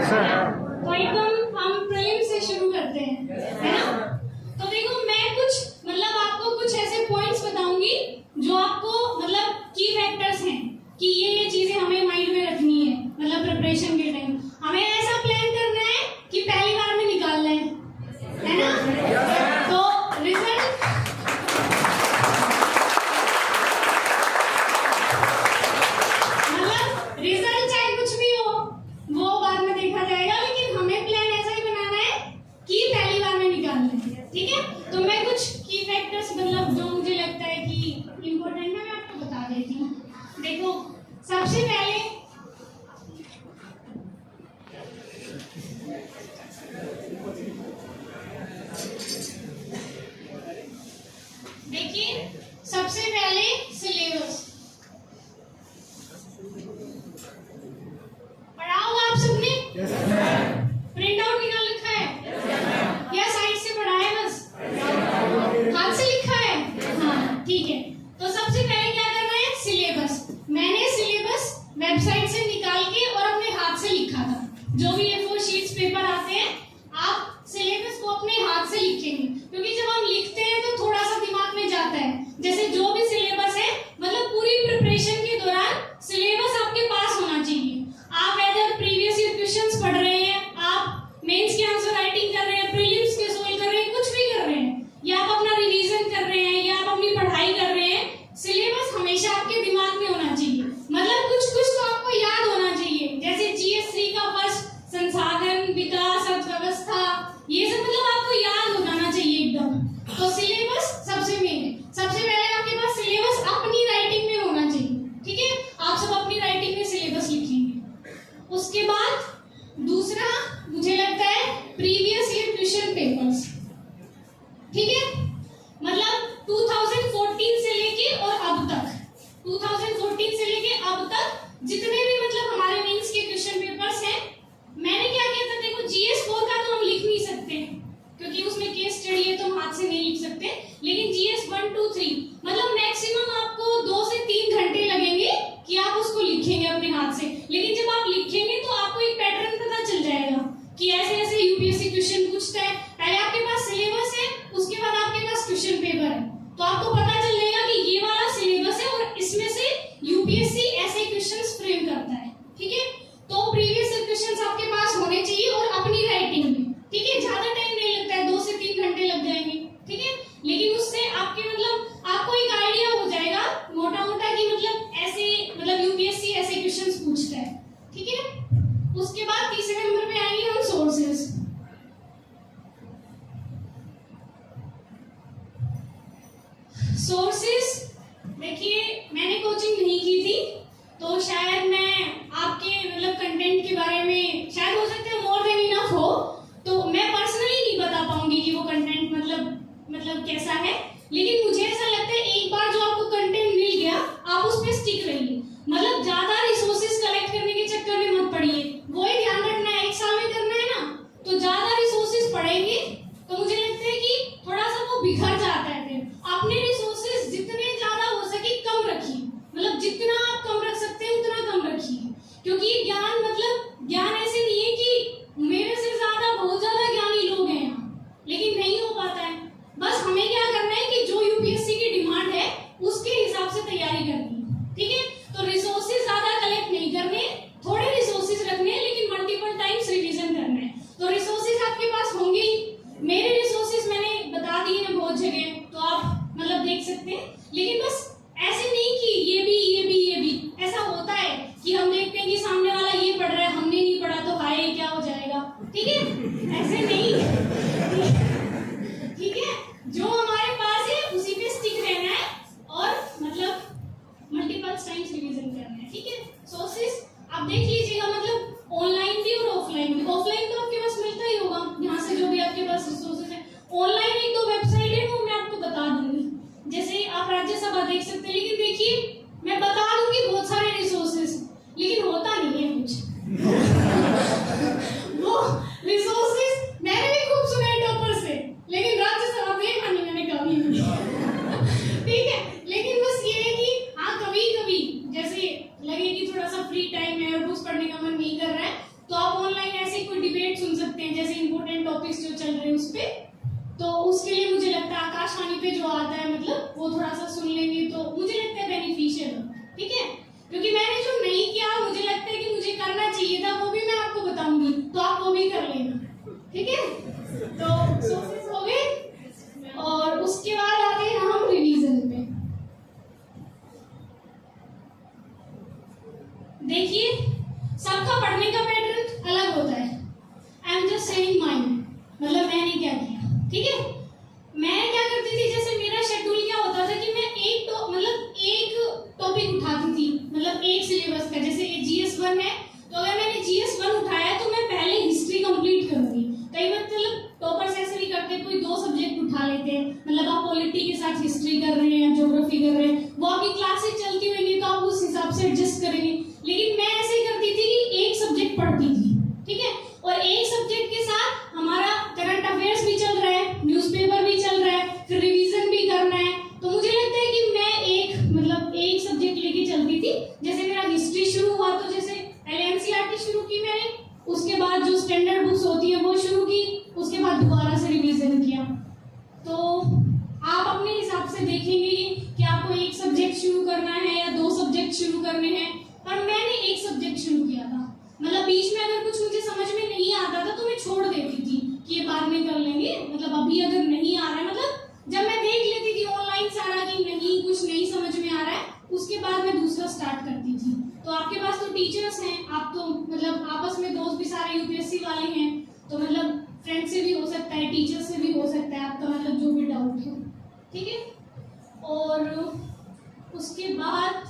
Yes sir. तो एकदम हम प्रीलिम से शुरू करते हैं, है ना? तो देखो मैं कुछ मतलब आपको कुछ ऐसे पॉइंट्स बताऊंगी जो आपको मतलब की फैक्टर्स हैं कि ये चीजें हमें माइंड में रखनी है। मतलब प्रिपरेशन के टाइम हमें ऐसा प्लान करना है कि पहली बार में निकालना है ना? तो रिजल्ट मतलब रिजल्ट चाहे कुछ भी हो वो बाद में देखा जाएगा, लेकिन हमें प्लान ऐसा ही बनाना है कि पहली बार में निकालना है, ठीक है? तो मैं कुछ की फैक्टर्स मतलब जो मुझे लगता है कि इम्पोर्टेंट है मैं आपको बता देती हूँ। देखो सबसे पहले देखिए सबसे पहले सिलेबस पढ़ा होगा आप सबने। प्रिंट आउट निकाल रखा है या साइड से पढ़ा है, बस हाथ से लिखा है? हाँ ठीक है। तो सबसे पहले क्या करना है, सिलेबस। मैंने सिलेबस वेबसाइट से निकाल के और अपने हाथ से लिखा था। जो भी A4 शीट्स पेपर आते हैं आप सिलेबस को अपने हाथ से लिखेंगे, क्योंकि जब हम लिखते हैं तो थोड़ा सा दिमाग में जाता है। जैसे जो भी सिलेबस है मतलब पूरी प्रिपरेशन के दौरान सिलेबस आपके पास होना चाहिए। आप एदर प्रीवियस ईयर क्वेश्चंस पढ़ रहे हैं, आप मेंस के आंसर राइटिंग कर रहे हैं, प्रीलिम्स के सॉल्व कर रहे हैं, कुछ भी कर रहे हैं, या आप अपना रिवीजन कर रहे हैं या आप अपनी पढ़ाई कर रहे हैं, सिलेबस हमेशा आपके दिमाग में होना चाहिए। मतलब कुछ कुछ तो आपको याद होना चाहिए। जैसे GS3 का फर्स्ट संसाधन विकास अर्थव्यवस्था, ये सब मतलब आपको याद हो जाना चाहिए एकदम। तो सिलेबस सबसे मेन है। सबसे पहले आपके पास सिलेबस अपनी राइटिंग में होना चाहिए, ठीक है? आप सब अपनी राइटिंग में सिलेबस लिखेंगे। उसके बाद दूसरा मुझे लगता है प्रीवियस ईयर क्वेश्चन पेपर्स, ठीक है? मतलब 2014 से लेके और अब तक, 2014 से लेके अब तक जितने भी मतलब हमारे मेंस के क्वेश्चन पेपर्स हैं, मैंने क्या किया था, देखो GS4 का तो हम लिख नहीं सकते क्योंकि उसमें केस स्टडी है तो हम हाथ से नहीं लिख सकते, लेकिन GS1, 2, 3 मतलब मैक्सिमम आपको 2 से 3 घंटे लगेंगे कि आप उसको लिखेंगे अपने हाथ से। लेकिन जब आप लिखेंगे तो आपको एक पैटर्न पता चल जाएगा कि ऐसे ऐसे यूपीएससी क्वेश्चन पूछता है। पहले आपके पास सिलेबस है, उसके बाद आपके पास क्वेश्चन पेपर है, तो आपको पता चल जाएगा कि ये वाला सिलेबस है और इसमें से यूपीएससी ऐसे क्वेश्चंस फ्रेम करता है, ठीक है? तो प्रीवियस क्वेश्चंस आपके पास होने चाहिए और अपनी राइटिंग में, ठीक है? ज्यादा टाइम नहीं लगता है, 2 से 3 घंटे लग जाएंगे, ठीक है? लेकिन उससे आपके मतलब आपको एक आइडिया हो जाएगा मोटा मोटा कि मतलब ऐसे मतलब यूपीएससी ऐसे क्वेश्चंस पूछता है, ठीक है? उसके बाद तीसरे नंबर पे आएंगे हम सोर्सेस। सोर्सेस देखिए मैंने कोचिंग नहीं की थी तो शायद मैं आपके मतलब कंटेंट के बारे में शायद हो सकता है मोर देन इनफ हो, तो मैं पर्सनली नहीं बता पाऊंगी कि वो कंटेंट मतलब कैसा है। लेकिन मुझे ऐसा लगता है एक बार जो आपको कंटेंट मिल गया आप उस पर स्टिक रहिए। मतलब ज्यादा रिसोर्सेज कलेक्ट करने के चक्कर में मत पड़िए, वो ही ध्यान रखना है 1 साल में करना है ना, तो ज्यादा रिसोर्सेज पढ़ेंगे तो मुझे लगता है कि थोड़ा सा वो बिखर जाता है। फिर अपने रिसोर्सेज जितने ज्यादा हो सके कम रखिए, मतलब जितना आप कम रख सकते हैं उतना कम रखिए, क्योंकि ज्ञान मतलब ज्ञान ऐसे नहीं है कि मेरे से ज्यादा बहुत ज्यादा ज्ञानी लोग हैं यहाँ, लेकिन नहीं हो पाता है। बस हमें क्या करना है कि जो यूपीएससी की डिमांड है उसके हिसाब से तैयारी करनी है, ठीक है? तो रिसोर्सेज ज्यादा कलेक्ट नहीं करने, थोड़े रिसोर्सेज रखने हैं, लेकिन मल्टीपल टाइम्स रिवीजन करना है। तो रिसोर्सेज आपके पास होंगे ही। मेरे रिसोर्सेज मैंने बता दिए हैं बहुत जगह, तो आप मतलब देख सकते हैं। लेकिन बस ऐसे नहीं कि ये भी ऐसा होता है कि हम देखते हैं कि सामने वाला ये पढ़ रहा है, हमने नहीं पढ़ा तो हाय क्या हो जाएगा, ठीक है? ऐसे नहीं, ठीक है? जो हमारे पास है उसी पे स्टिक रहना है और मतलब मल्टीपल टाइम्स रिवीजन करना है, ठीक है? सोर्सेज आप देख लीजिएगा, मतलब ऑनलाइन भी और ऑफलाइन भी। ऑफलाइन तो आपके पास मिलता ही होगा यहाँ से जो भी आपके पास रिसोर्सेज है। ऑनलाइन 1-2 वेबसाइट है वो मैं आपको बता दूंगी, जैसे आप राज्यसभा देख सकते हैं। लेकिन देखिए मैं बता दूंगी बहुत सारे रिसोर्सेज, लेकिन होता नहीं है कुछ वो रिसोर्सेज मैं टॉपिक्स जो चल रहे हैं उस पे, तो उसके लिए मुझे लगता है आकाशवाणी पे जो आता है मतलब वो थोड़ा सा सुन लेंगे तो मुझे लगता है बेनिफिशियल, ठीक है। क्योंकि मैंने जो नहीं किया मुझे लगता है कि मुझे करना चाहिए था, वो भी मैं आपको बताऊंगी, तो आप वो भी कर लेना, ठीक है। तो सोर्सेस हो गए और उसके बाद आते हैं हम रिवीजन पे। देखिए सबका पढ़ने का पैटर्न अलग होता है। I am just saying mine, मतलब मैंने क्या किया, ठीक है। मैं क्या करती थी, जैसे मेरा शेड्यूल क्या होता था कि मैं एक टॉपिक उठाती थी, मतलब एक सिलेबस का, जैसे GS 1 है तो अगर मैंने GS 1 उठाया तो मैं पहले हिस्ट्री कंप्लीट करूंगी। कई मतलब टॉपर्स ऐसे भी करते, कोई 2 सब्जेक्ट उठा लेते हैं, मतलब आप पॉलिटी के साथ हिस्ट्री कर रहे हैं, ज्योग्राफी कर रहे हैं, वो आपकी क्लासेस चलती होंगी तो आप उस हिसाब से एडजस्ट करेंगे। लेकिन मैं ऐसे ही करती थी कि एक सब्जेक्ट पढ़ती थी, ठीक है, और एक सब्जेक्ट के साथ हमारा करंट अफेयर्स भी चल रहा है, न्यूज़पेपर भी चल रहा है, फिर रिवीजन भी करना है। तो मुझे लगता है कि मैं एक सब्जेक्ट लेके चलती थी। जैसे मेरा हिस्ट्री शुरू हुआ तो जैसे NCERT शुरू की मैंने, उसके बाद जो स्टैंडर्ड बुक्स होती है वो शुरू की, उसके बाद दोबारा से रिवीजन किया। तो आप अपने हिसाब से देखेंगे कि आपको एक सब्जेक्ट शुरू करना है या 2 सब्जेक्ट शुरू करने हैं, पर मैंने एक सब्जेक्ट शुरू किया था। मतलब बीच में अगर कुछ मुझे समझ में नहीं आता था तो मैं छोड़ देती थी कि ये बाद में कर लेंगे, मतलब अभी अगर नहीं आ रहा है, मतलब जब मैं देख लेती थी ऑनलाइन सारा कि नहीं कुछ नहीं समझ में आ रहा है, उसके बाद मैं दूसरा स्टार्ट करती थी। तो आपके पास तो टीचर्स हैं, आप तो मतलब आपस में दोस्त भी सारे UPSC वाले हैं, तो मतलब फ्रेंड से भी हो सकता है, टीचर से भी हो सकता है, आपका मतलब जो भी डाउट हो, ठीक है। और उसके बाद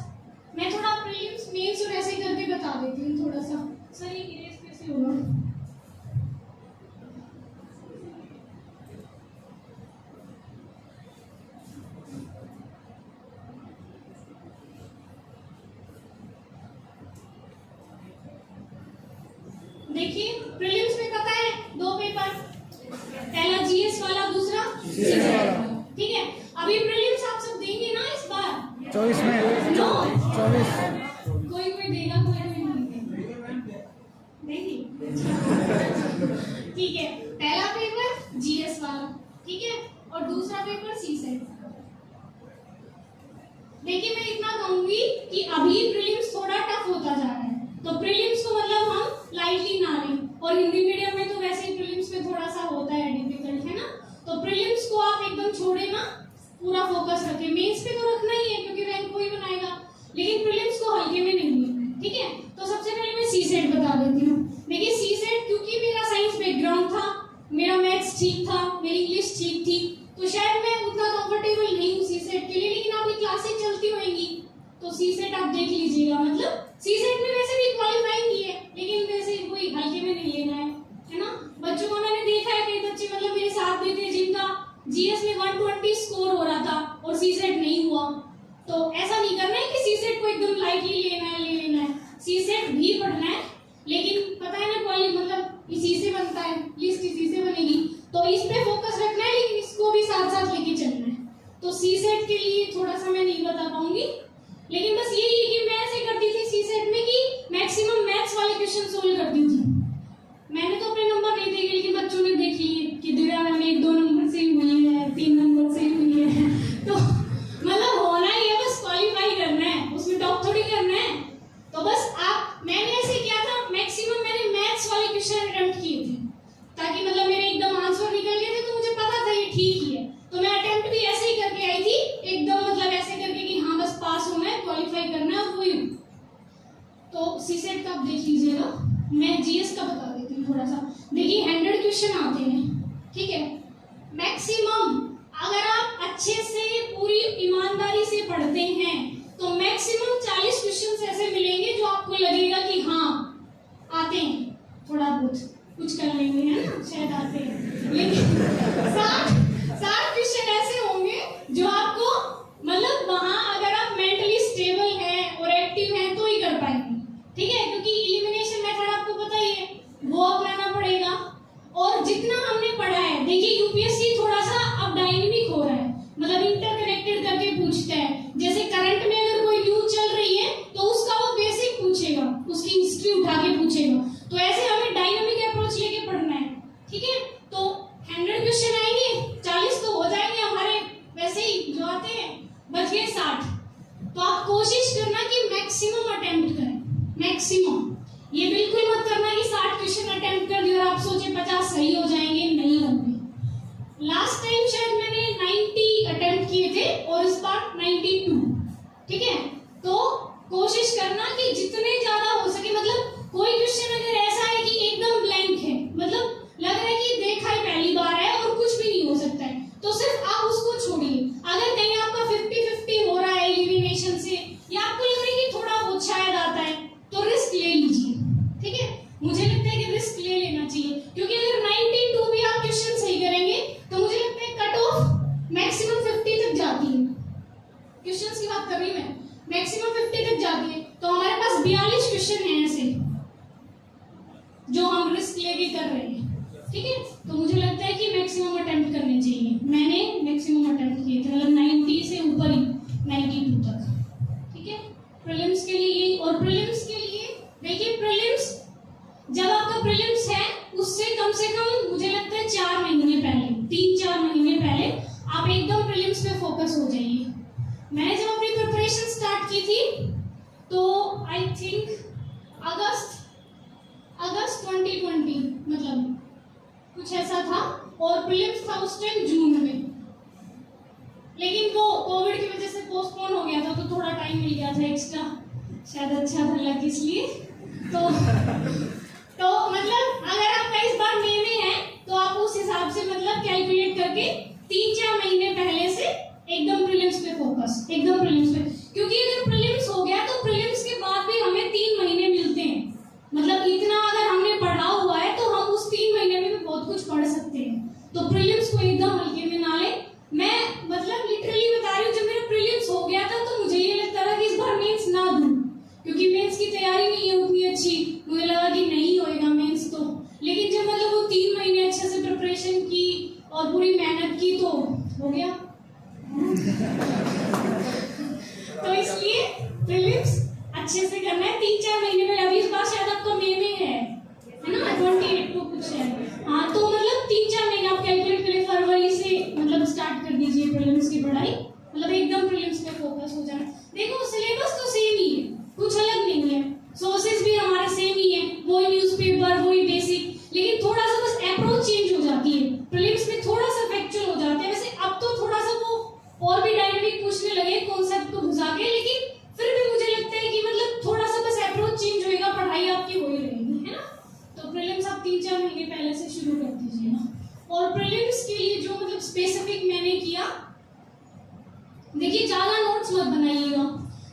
मैं थोड़ा प्रीलिम्स मेंस और ऐसे करके बता देती हूँ थोड़ा सा। सर ये इरेज कैसे होगा? देखिए प्रीलिम्स में पता है 2 पेपर, पहला GS वाला, दूसरा ठीक है। अभी प्रीलिम्स आप सब देंगे ना इस बार 24 में? नो 24 कोई देगा, कोई नहीं, ठीक है। पहला पेपर GS वाला, ठीक है, और दूसरा पेपर CSET। देखिए मैं इतना कहूंगी कि अभी प्रीलिम्स थोड़ा टफ होता जा रहा है, तो प्रीलिम्स को मतलब हम लाइटली ना लें, और हिंदी मीडियम में तो वैसे ही प्रीलिम्स में थोड़ा सा होता है डिफिकल्ट, है ना। तो प्रीलिम्स को आप एकदम छोड़े ना, पूरा फोकस रखें। मेंस पे तो रखना ही है क्योंकि रैंक कोई बनाएगा, लेकिन प्रीलिम्स को हल्के में नहीं लेना, ठीक है। तो सबसे पहले मैं CSET बता देती हूँ। देखिए CSEट क्योंकि मेरा साइंस बैकग्राउंड था, मेरा मैथ्स ठीक था, मेरी इंग्लिश ठीक थी, तो शायद मैं उतना कंफर्टेबल नहीं हूँ CSET के लिए, लेकिन आपकी क्लासेस चलती होंगी तो CSET आप देख लीजिएगा। मतलब CSET में वैसे भी क्वालिफाइंग की है, लेकिन वैसे कोई हल्के में नहीं लेना है ना। बच्चों को मैंने देखा है, कई बच्चे मतलब मेरे साथ भी थे जिनका GS में 120 स्कोर हो रहा था और CSET नहीं हुआ। तो ऐसा नहीं करना है कि CSET को एकदम लाइटली ले लेना है। CSET भी पढ़ना है, लेकिन पता है ना मतलब इसी से बनता है, लिस्ट इसी से बनेगी, तो इस पे फोकस रखना है, लेकिन इसको भी साथ साथ लेके चलना है। तो CSET के लिए थोड़ा सा मैं नहीं बता पाऊंगी, लेकिन बस यही है कि मैं ऐसे करती थी CSET में कि मैक्सिमम मैथ्स वाले क्वेश्चन सोल्व करती थी। मैंने तो अपने नंबर नहीं देखे, लेकिन बच्चों ने देख लिए कि दिव्या मैम 1-2 नंबर से ही हुई है, 3 नंबर से ही हुई है, तो मतलब होना ही है, बस क्वालिफाई करना है, उसमें टॉप थोड़ी करना है। तो बस मैंने ऐसे किया था, मैक्सिमम मैंने मैथ्स वाले क्वेश्चन अटेम्प्ट किए थे, ताकि मतलब मेरे एकदम आंसर निकल गए थे, तो मुझे पता था ये ठीक ही है। तो मैं अटेम्प्ट भी ऐसे ही करके आई थी, एकदम मतलब ऐसे करके कि हाँ बस पास होना है, क्वालिफाई करना है, वही। तो CSET का आप देख लीजिएगा। मैं GS का बता देती हूँ थोड़ा सा। देखिए 100 क्वेश्चन आते हैं, ठीक है। मैक्सिमम अगर आप अच्छे से पूरी ईमानदारी से पढ़ते हैं तो मैक्सिमम 40 क्वेश्चन ऐसे मिलेंगे जो आपको लगेगा कि हाँ आते हैं, थोड़ा बहुत कुछ कर लेंगे, है ना, शायद आते हैं, लेकिन 60 क्वेश्चन ऐसे होंगे जो आपको मतलब वहां अगर आप मेंटली स्टेबल हैं और एक्टिव हैं तो ही कर पाएंगे, ठीक है। क्योंकि एलिमिनेशन मेथड आपको पता ही है, वो अपनाना पड़ेगा। और जितना हमने पढ़ा है, देखिए UPSC थोड़ा सा अब डायनेमिक हो रहा है, मतलब इंटरकनेक्टेड करके पूछता है। जैसे करंट में अगर कोई न्यूज चल रही है तो उसका वो बेसिक पूछेगा, उसकी हिस्ट्री उठा के पूछेगा, तो ऐसे हमें डायनेमिक अप्रोच लेके पढ़ना है, ठीक है। तो ठीक है। तो कोशिश करना कि जितने ज्यादा हो सके, मतलब कोई क्वेश्चन अगर ऐसा है कि एकदम ब्लैंक है, मतलब लग रहा है कि देखा ही पहली बार है और कुछ भी नहीं हो सकता है, तो सिर्फ आप उसको छोड़िए। अगर कहीं आपका 50-50 हो रहा है एलिमिनेशन से, या आपको लग रहा है कि थोड़ा बहुत शायद आता है, तो रिस्क ले लीजिए। ठीक है, मुझे लगता है कि रिस्क ले लेना चाहिए, क्योंकि अगर 92 भी आप क्वेश्चन सही करेंगे तो मुझे लगता है कट ऑफ मैक्सिमम 50 तक जाती है। क्वेश्चंस की बात कर रही मैं, मैक्सिमम 50 तक जाती है। तो हमारे पास 42 क्वेश्चन हैं ऐसे जो हम रिस्क लेके कर रहे हैं। ठीक है, तो मुझे लगता है कि मैक्सिमम अटेम्प्ट करने चाहिए। मैंने मैक्सिमम अटेम्प्ट किए थे, मतलब 90 से ऊपर ही, 92 तक। ठीक है, प्रीलिम्स के लिए। और प्रीलिम्स के लिए देखिए, प्रीलिम्स जब आपका प्रीलिम्स है उससे कम से कम मुझे लगता है 4 महीने पहले, 3-4 महीने पहले आप एकदम प्रीलिम्स पे फोकस हो जाइए। मैंने जब अपनी प्रिपरेशन स्टार्ट की थी तो आई थिंक अगस्त 2020, मतलब कुछ ऐसा था, और प्रीलिम्स था उस टाइम जून में, लेकिन वो कोविड की वजह से पोस्टपोन हो गया था, तो थोड़ा टाइम मिल गया था एक्स्ट्रा, शायद अच्छा था लग इसलिए। तो मतलब अगर आपका इस बार मई में है तो आप उस हिसाब से मतलब कैलकुलेट करके 3-4 महीने पहले से एकदम प्रीलिम्स पे फोकस, एकदम प्रीलिम्स पे, क्योंकि अगर प्रीलिम्स हो गया तो प्रीलिम्स के बाद भी हमें 3 महीने मिलते हैं। मतलब इतना अगर हमने पढ़ा हुआ है तो हम उस 3 महीने में भी बहुत कुछ पढ़ सकते हैं। तो प्रीलिम्स को एकदम हल्के में ना लें। मैं मतलब लिटरली बता रही हूँ, जब मेरा प्रीलिम्स हो गया था तो मुझे ये लगता था कि इस बार मेंस ना दूं, क्योंकि मेंस की तैयारी नहीं है उतनी अच्छी, मुझे लगा कि नहीं होएगा मेंस तो। लेकिन जब मतलब वो 3 महीने अच्छे से प्रिपरेशन की और पूरी मेहनत की तो हो गया। तो इसलिए प्रीलिम्स अच्छे से करना है 3-4 महीने में। अभी इस बार शायद आपका मई में है ना, 28 को कुछ है। हाँ, तो मतलब 3-4 महीने आप कैलकुलेट करें, फरवरी से मतलब स्टार्ट कर दीजिए प्रीलिम्स की पढ़ाई, मतलब एकदम प्रीलिम्स पे फोकस हो जाए। देखो सिलेबस तो सेम ही है, कुछ अलग नहीं है, सोर्सेज भी हमारे सेम ही है, वही न्यूज़पेपर, वही बेसिक, लेकिन थोड़ा सा बस अप्रोच चेंज हो जाती है। प्रीलिम्स में थोड़ा सा फैक्चुअल हो जाते हैं, वैसे अब तो थोड़ा सा वो और भी डायनेमिक पूछने लगे कॉन्सेप्ट को घुसा के, लेकिन फिर भी मुझे लगता है कि मतलब थोड़ा सा बस अप्रोच चेंज होएगा, पढ़ाई आपकी हो ही रहेगी, है ना। तो प्रीलिम्स आप 3-4 महीने पहले से शुरू कर दीजिए ना। और प्रीलिम्स के लिए जो मतलब स्पेसिफिक मैंने किया, देखिए ज्यादा नोट्स मत बनाइएगा।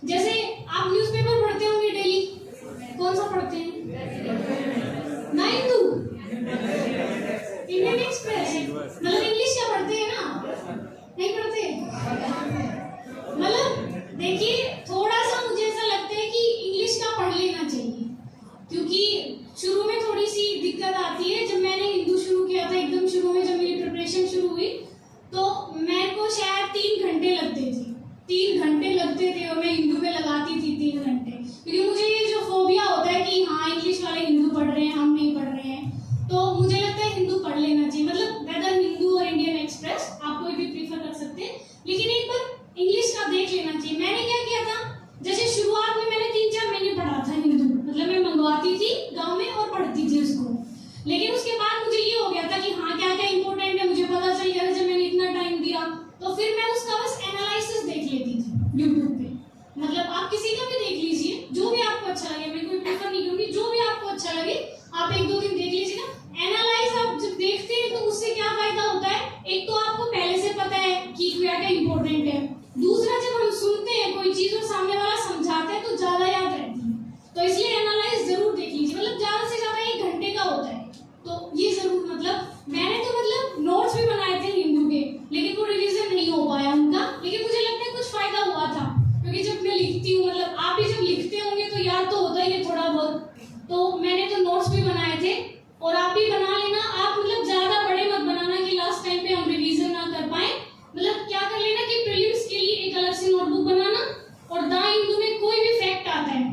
जैसे आप न्यूज़पेपर पढ़ते होंगे डेली, कौन सा पढ़ते हैं? ना हिंदू, इंडियन एक्सप्रेस, मतलब इंग्लिश का पढ़ते हैं ना, नहीं पढ़ते? मतलब देखिए थोड़ा सा मुझे ऐसा लगता है कि इंग्लिश का पढ़ लेना चाहिए, क्योंकि शुरू में थोड़ी सी दिक्कत आती है। जब मैंने हिंदू शुरू किया था, एकदम शुरू में जब मेरी प्रिपरेशन शुरू हुई, तो मेरे को शायद 3 घंटे लगते थे, 3 घंटे लगते थे, और मैं हिंदू में लगाती थी 3 घंटे, क्योंकि मुझे ये जो फोबिया होता है कि हाँ इंग्लिश वाले हिंदू पढ़ रहे हैं, हम नहीं पढ़ रहे हैं, तो मुझे लगता है हिंदू पढ़ लेना चाहिए। मतलब वेदर हिंदू और इंडियन एक्सप्रेस आप कोई भी प्रीफर कर सकते हैं, लेकिन एक बार इंग्लिश का देख लेना चाहिए। मैंने क्या किया था, जैसे शुरुआत में मैंने 3-4 महीने पढ़ा था हिंदू, मतलब मैं मंगवाती थी गाँव में और पढ़ती थी उसको, लेकिन उसके बाद मुझे ये हो गया था कि हाँ क्या क्या इंपॉर्टेंट है मुझे पता चल गया। जब मैंने इतना टाइम दिया तो फिर मैं उसका बस एनालिसिस देख लेती थी यूट्यूब पे। मतलब आप किसी का भी देख लीजिए, जो भी आपको अच्छा लगे, मैं कोई प्रेफर नहीं करूंगी, जो भी आपको अच्छा लगे आप 1-2 दिन देख लीजिए ना। एनालाइज आप जब देखते हैं तो उससे क्या फायदा होता है, एक तो आपको पहले से पता है कि क्या क्या इंपॉर्टेंट है, दूसरा जब हम सुनते हैं कोई चीज और सामने वाला समझाता है तो ज्यादा याद रहती है। तो इसलिए एनालाइज जरूर देख लीजिए, मतलब ज्यादा से ज्यादा 1 घंटे का होता है, तो ये जरूर। मतलब मैंने तो मतलब नोट्स भी बनाए थे हिंदू के, लेकिन वो रिवीजन नहीं हो पाया उनका, लेकिन मुझे लगता है कुछ फायदा हुआ था, क्योंकि जब मैं लिखती हूँ, मतलब आप भी जब लिखते होंगे तो याद तो होता ही है थोड़ा बहुत, तो मैंने तो नोट्स भी बनाए थे, और आप भी बना लेना। आप मतलब ज्यादा बड़े मत बनाना कि लास्ट टाइम पे हम रिवीजन ना कर पाए। मतलब क्या कर लेना कि प्रीलिम्स के लिए एक अलग से नोटबुक बनाना, और द हिंदू में कोई भी फैक्ट आता है,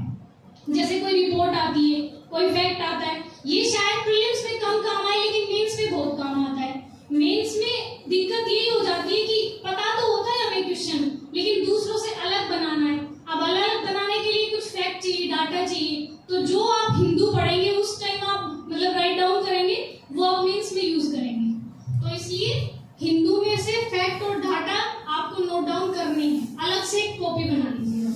जैसे कोई रिपोर्ट आती है, कोई फैक्ट आता है, ये शायद प्रीलिम्स में कम काम आए लेकिन मेंस में बहुत काम आता है। मेंस में दिक्कत यही हो जाती है कि पता तो होता है हमें क्वेश्चन, लेकिन दूसरों से अलग बनाना है। अब अलग बनाने के लिए कुछ फैक्ट चाहिए, डाटा चाहिए, तो जो आप हिंदू पढ़ेंगे उस टाइम आप मतलब राइट डाउन करेंगे, वो आप मेंस में यूज करेंगे। तो इसलिए हिंदू में से फैक्ट और डाटा आपको नोट डाउन करनी है, अलग से एक कॉपी बना लीजिए।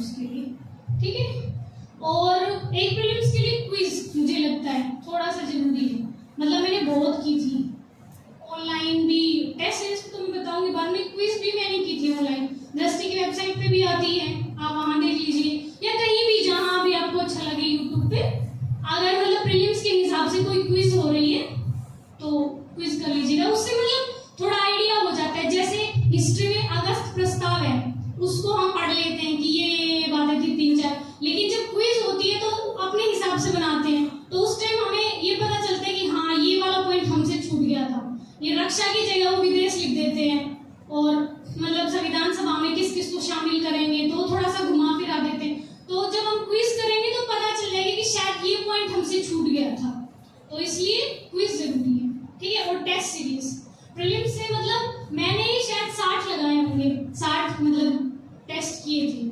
ये रक्षा की जगह वो विदेश लिख देते हैं, और मतलब संविधान सभा में किस किस को शामिल करेंगे तो थोड़ा सा घुमा फिरा देते हैं। तो जब हम क्विज करेंगे तो पता चल जाएगा कि शायद ये पॉइंट हमसे छूट गया था, तो इसलिए क्विज जरूरी है, ठीक है। और टेस्ट सीरीज प्रीलिम्स से मतलब मैंने ही शायद 60 लगाए होंगे, 60 मतलब टेस्ट किए थे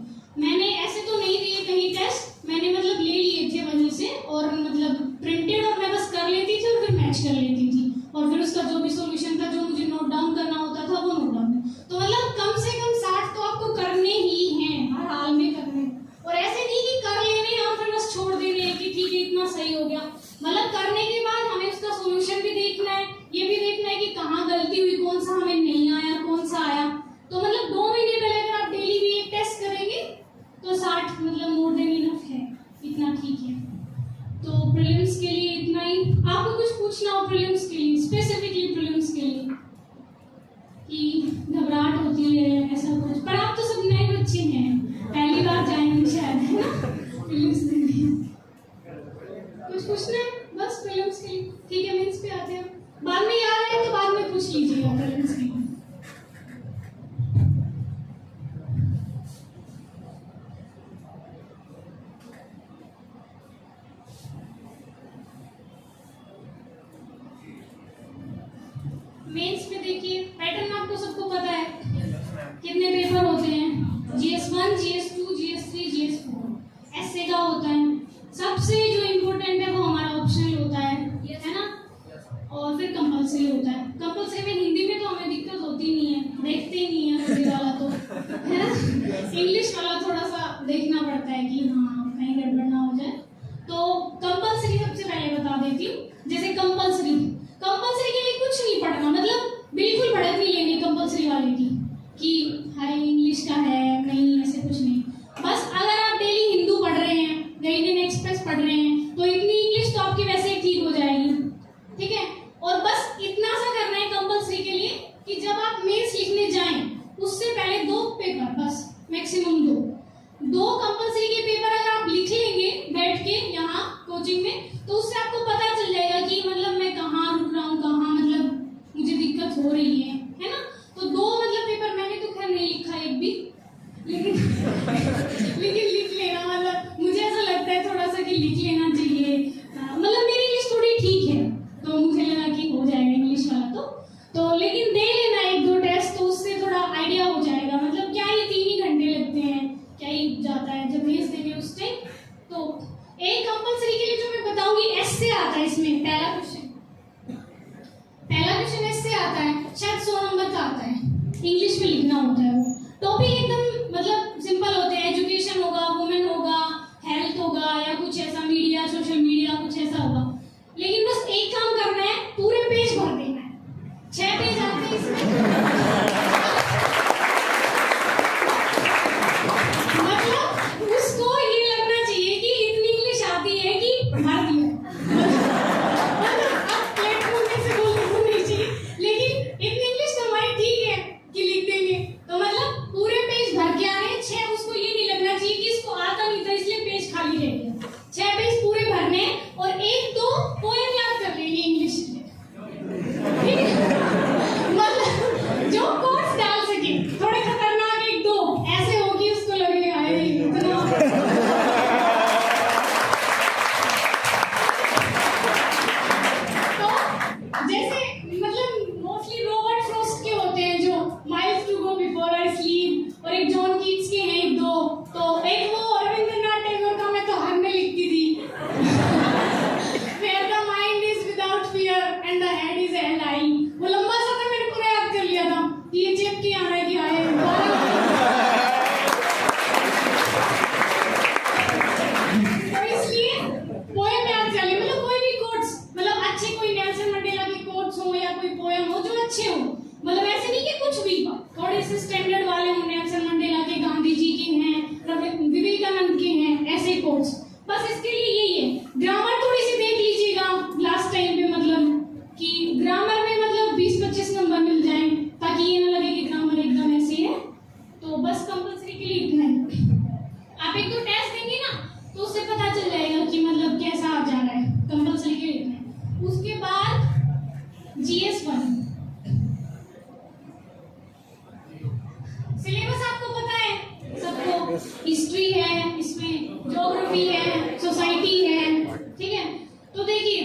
मैंने। ऐसे तो नहीं दिए कहीं टेस्ट, मैंने मतलब ले लिए थे वहीं से, और मतलब प्रिंटेड, और मैं बस कर लेती थी और फिर मैच कर लेती थी, और फिर उसका जो भी सॉल्यूशन था जो मुझे नोट डाउन करना होता था वो नोट डाउन। तो मतलब कम से कम 60 तो आपको करने ही हैं, हर हाल में करने। और ऐसे नहीं कि कर लेने और फिर बस छोड़ देने कि ठीक है इतना सही हो गया, मतलब करने के बाद हमें उसका सॉल्यूशन भी देखना है, ये भी देखना है कि कहाँ गलती हुई, कौन सा हमें नहीं आया, कौन सा आया। तो मतलब 2 महीने पहले अगर आप डेली भी एक टेस्ट करेंगे तो 60 मतलब मोर देन इनफ है, इतना ठीक है। तो प्रीलिम्स के लिए इतना ही। आपको कुछ पूछना हो प्रीलिम्स के लिए, स्पेसिफिकली प्रीलिम्स के लिए, कि घबराहट होती है ऐसा कुछ? पर आप तो सब नए बच्चे हैं, पहली बार जाएंगे शायद, है ना प्रीलिम्स देने। कुछ पूछना है बस प्रीलिम्स के लिए, ठीक है। मेंस पे आते हैं, बाद में याद आए तो बाद में पूछ लीजिएगा प्रीलिम्स के लिए। मेंस में देखिए पैटर्न आपको सबको पता है, कितने पेपर होते हैं, GS1, GS2, GS3, GS4। ऐसे का होता है, सबसे जो इम्पोर्टेंट है वो हमारा ऑप्शनल होता है ना, और फिर कंपल्सरी होता है। कंपल्सरी में हिंदी में तो हमें दिक्कत होती नहीं है, देखते ही नहीं है हिंदी वाला तो, है ना। इंग्लिश वाला थोड़ा सा देखना पड़ता है कि हाँ कहीं गड़बड़ ना हो जाए। तो कंपल्सरी सबसे पहले बता देती हूँ। जैसे कंपल्सरी के लिए कुछ नहीं पढ़ना, मतलब बिल्कुल पढ़त नहीं लेनी कंपल्सरी वाले की कि हाय इंग्लिश का है, नहीं ऐसे कुछ नहीं। बस अगर आप डेली हिंदू पढ़ रहे हैं या इंडियन एक्सप्रेस पढ़ रहे हैं तो इतनी इंग्लिश तो आपकी वैसे ही ठीक हो जाएगी, ठीक है। और बस इतना सा करना है कंपल्सरी के लिए कि जब आप मेंस लिखने जाएं उससे पहले 2 पेपर, बस मैक्सिमम 2 कंपल्सरी के पेपर अगर आप लिख लेंगे बैठ के यहाँ कोचिंग में, तो उससे आपको पता चल जाएगा कि मतलब मैं कहाँ रुक रहा हूँ, कहाँ मतलब मुझे दिक्कत हो रही है ना। तो 2 मतलब पेपर मैंने तो खैर नहीं लिखा एक भी, लेकिन लिख लेना, मतलब मुझे ऐसा लगता है थोड़ा सा कि लिख लेना चाहिए। मतलब मेरी इंग्लिश थोड़ी ठीक है तो मुझे लगा कि हो जाएगा इंग्लिश वाला तो लेकिन दे लेना 1-2 टेस्ट, तो उससे थोड़ा आइडिया हो जाएगा। मतलब क्या ये 3 ही घंटे लगते हैं, क्या ही जाता है जब भेज देंगे उस टाइम। तो एक कंपल्सरी के लिए जो मैं बताऊंगी ऐसे आता है, इसमें पहला क्वेश्चन ऐसे आता है, शायद 100 नंबर का आता है, इंग्लिश में लिखना होता है। वो टॉपिक एकदम मतलब सिंपल होते हैं, एजुकेशन होगा, वुमेन होगा, हेल्थ होगा, या कुछ ऐसा मीडिया, सोशल मीडिया, कुछ ऐसा होगा। लेकिन बस एक काम करना है, पूरे पेज भर देना है, 6 पेज आते हैं इसमें। मतलब उसको ये लगना चाहिए कि इतनी इंग्लिश आती है कि भर दिया। आप प्लेटफॉर्म में से बोलने को नहीं चाहिए, लेकिन इतनी इंग्लिश तो हमारी ठीक है कि लिख देंगे। तो मतलब पूरे पेज भर के आ रहे हैं 6, उसको ये नहीं लगना चाहिए कि इसको आता नहीं था इसलिए पेज खाली रह गया। 6 पेज पूरे भरने, और 1-2 पोएम याद कर लेंगे इंग्लिश में, ठीक है। मतलब जो कोट्स डाल सके, थोड़े खतरनाक 1-2 ऐसे हो कि उसको लगेगा तो जैसे मतलब मोस्टली रॉबर्ट फ्रॉस्ट के होते हैं जो miles to go before I sleep, और एक जॉन कीट्स के हैं 1-2, तो एक वो रविंद्रनाथ टैगोर का मैं तो हर में लिखती थी, where the mind is without fear and the head is held high। वो लंबा सा था, मैंने पूरा याद कर लिया था, ये चेप के आना है कि आए। तो इसलिए पोएम याद कर ले, मतलब कोई भी कोट्स, मतलब अच्छे कोई नेल्सन मंडेला के कोट्स हो या कोई पोएम हो जो अच्छे हो, मतलब ऐसे नहीं कि कुछ भी थोड़े से स्टैंडर्ड वाले हो, नेल्सन मंडेला के, गांधी जी के हैं, विवेकानंद के हैं, ऐसे कोट्स। बस इसके लिए यही है। ग्रामर थोड़ी सी देख लीजिएगा लास्ट टाइम पे, मतलब कि ग्रामर में मतलब 20-25 नंबर मिल जाएं, ताकि ये ना लगे कि ग्रामर एकदम ऐसे है। तो बस कंपल्सरी के लिए इतना है। आप 1-2 टेस्ट देंगे ना तो उससे पता चल जाएगा कि मतलब कैसा आ जा रहा है। कंपल्सरी के लिए इतना है। उसके बाद GS1 हिस्ट्री है, इसमें ज्योग्राफी है, सोसाइटी है, ठीक है। तो देखिए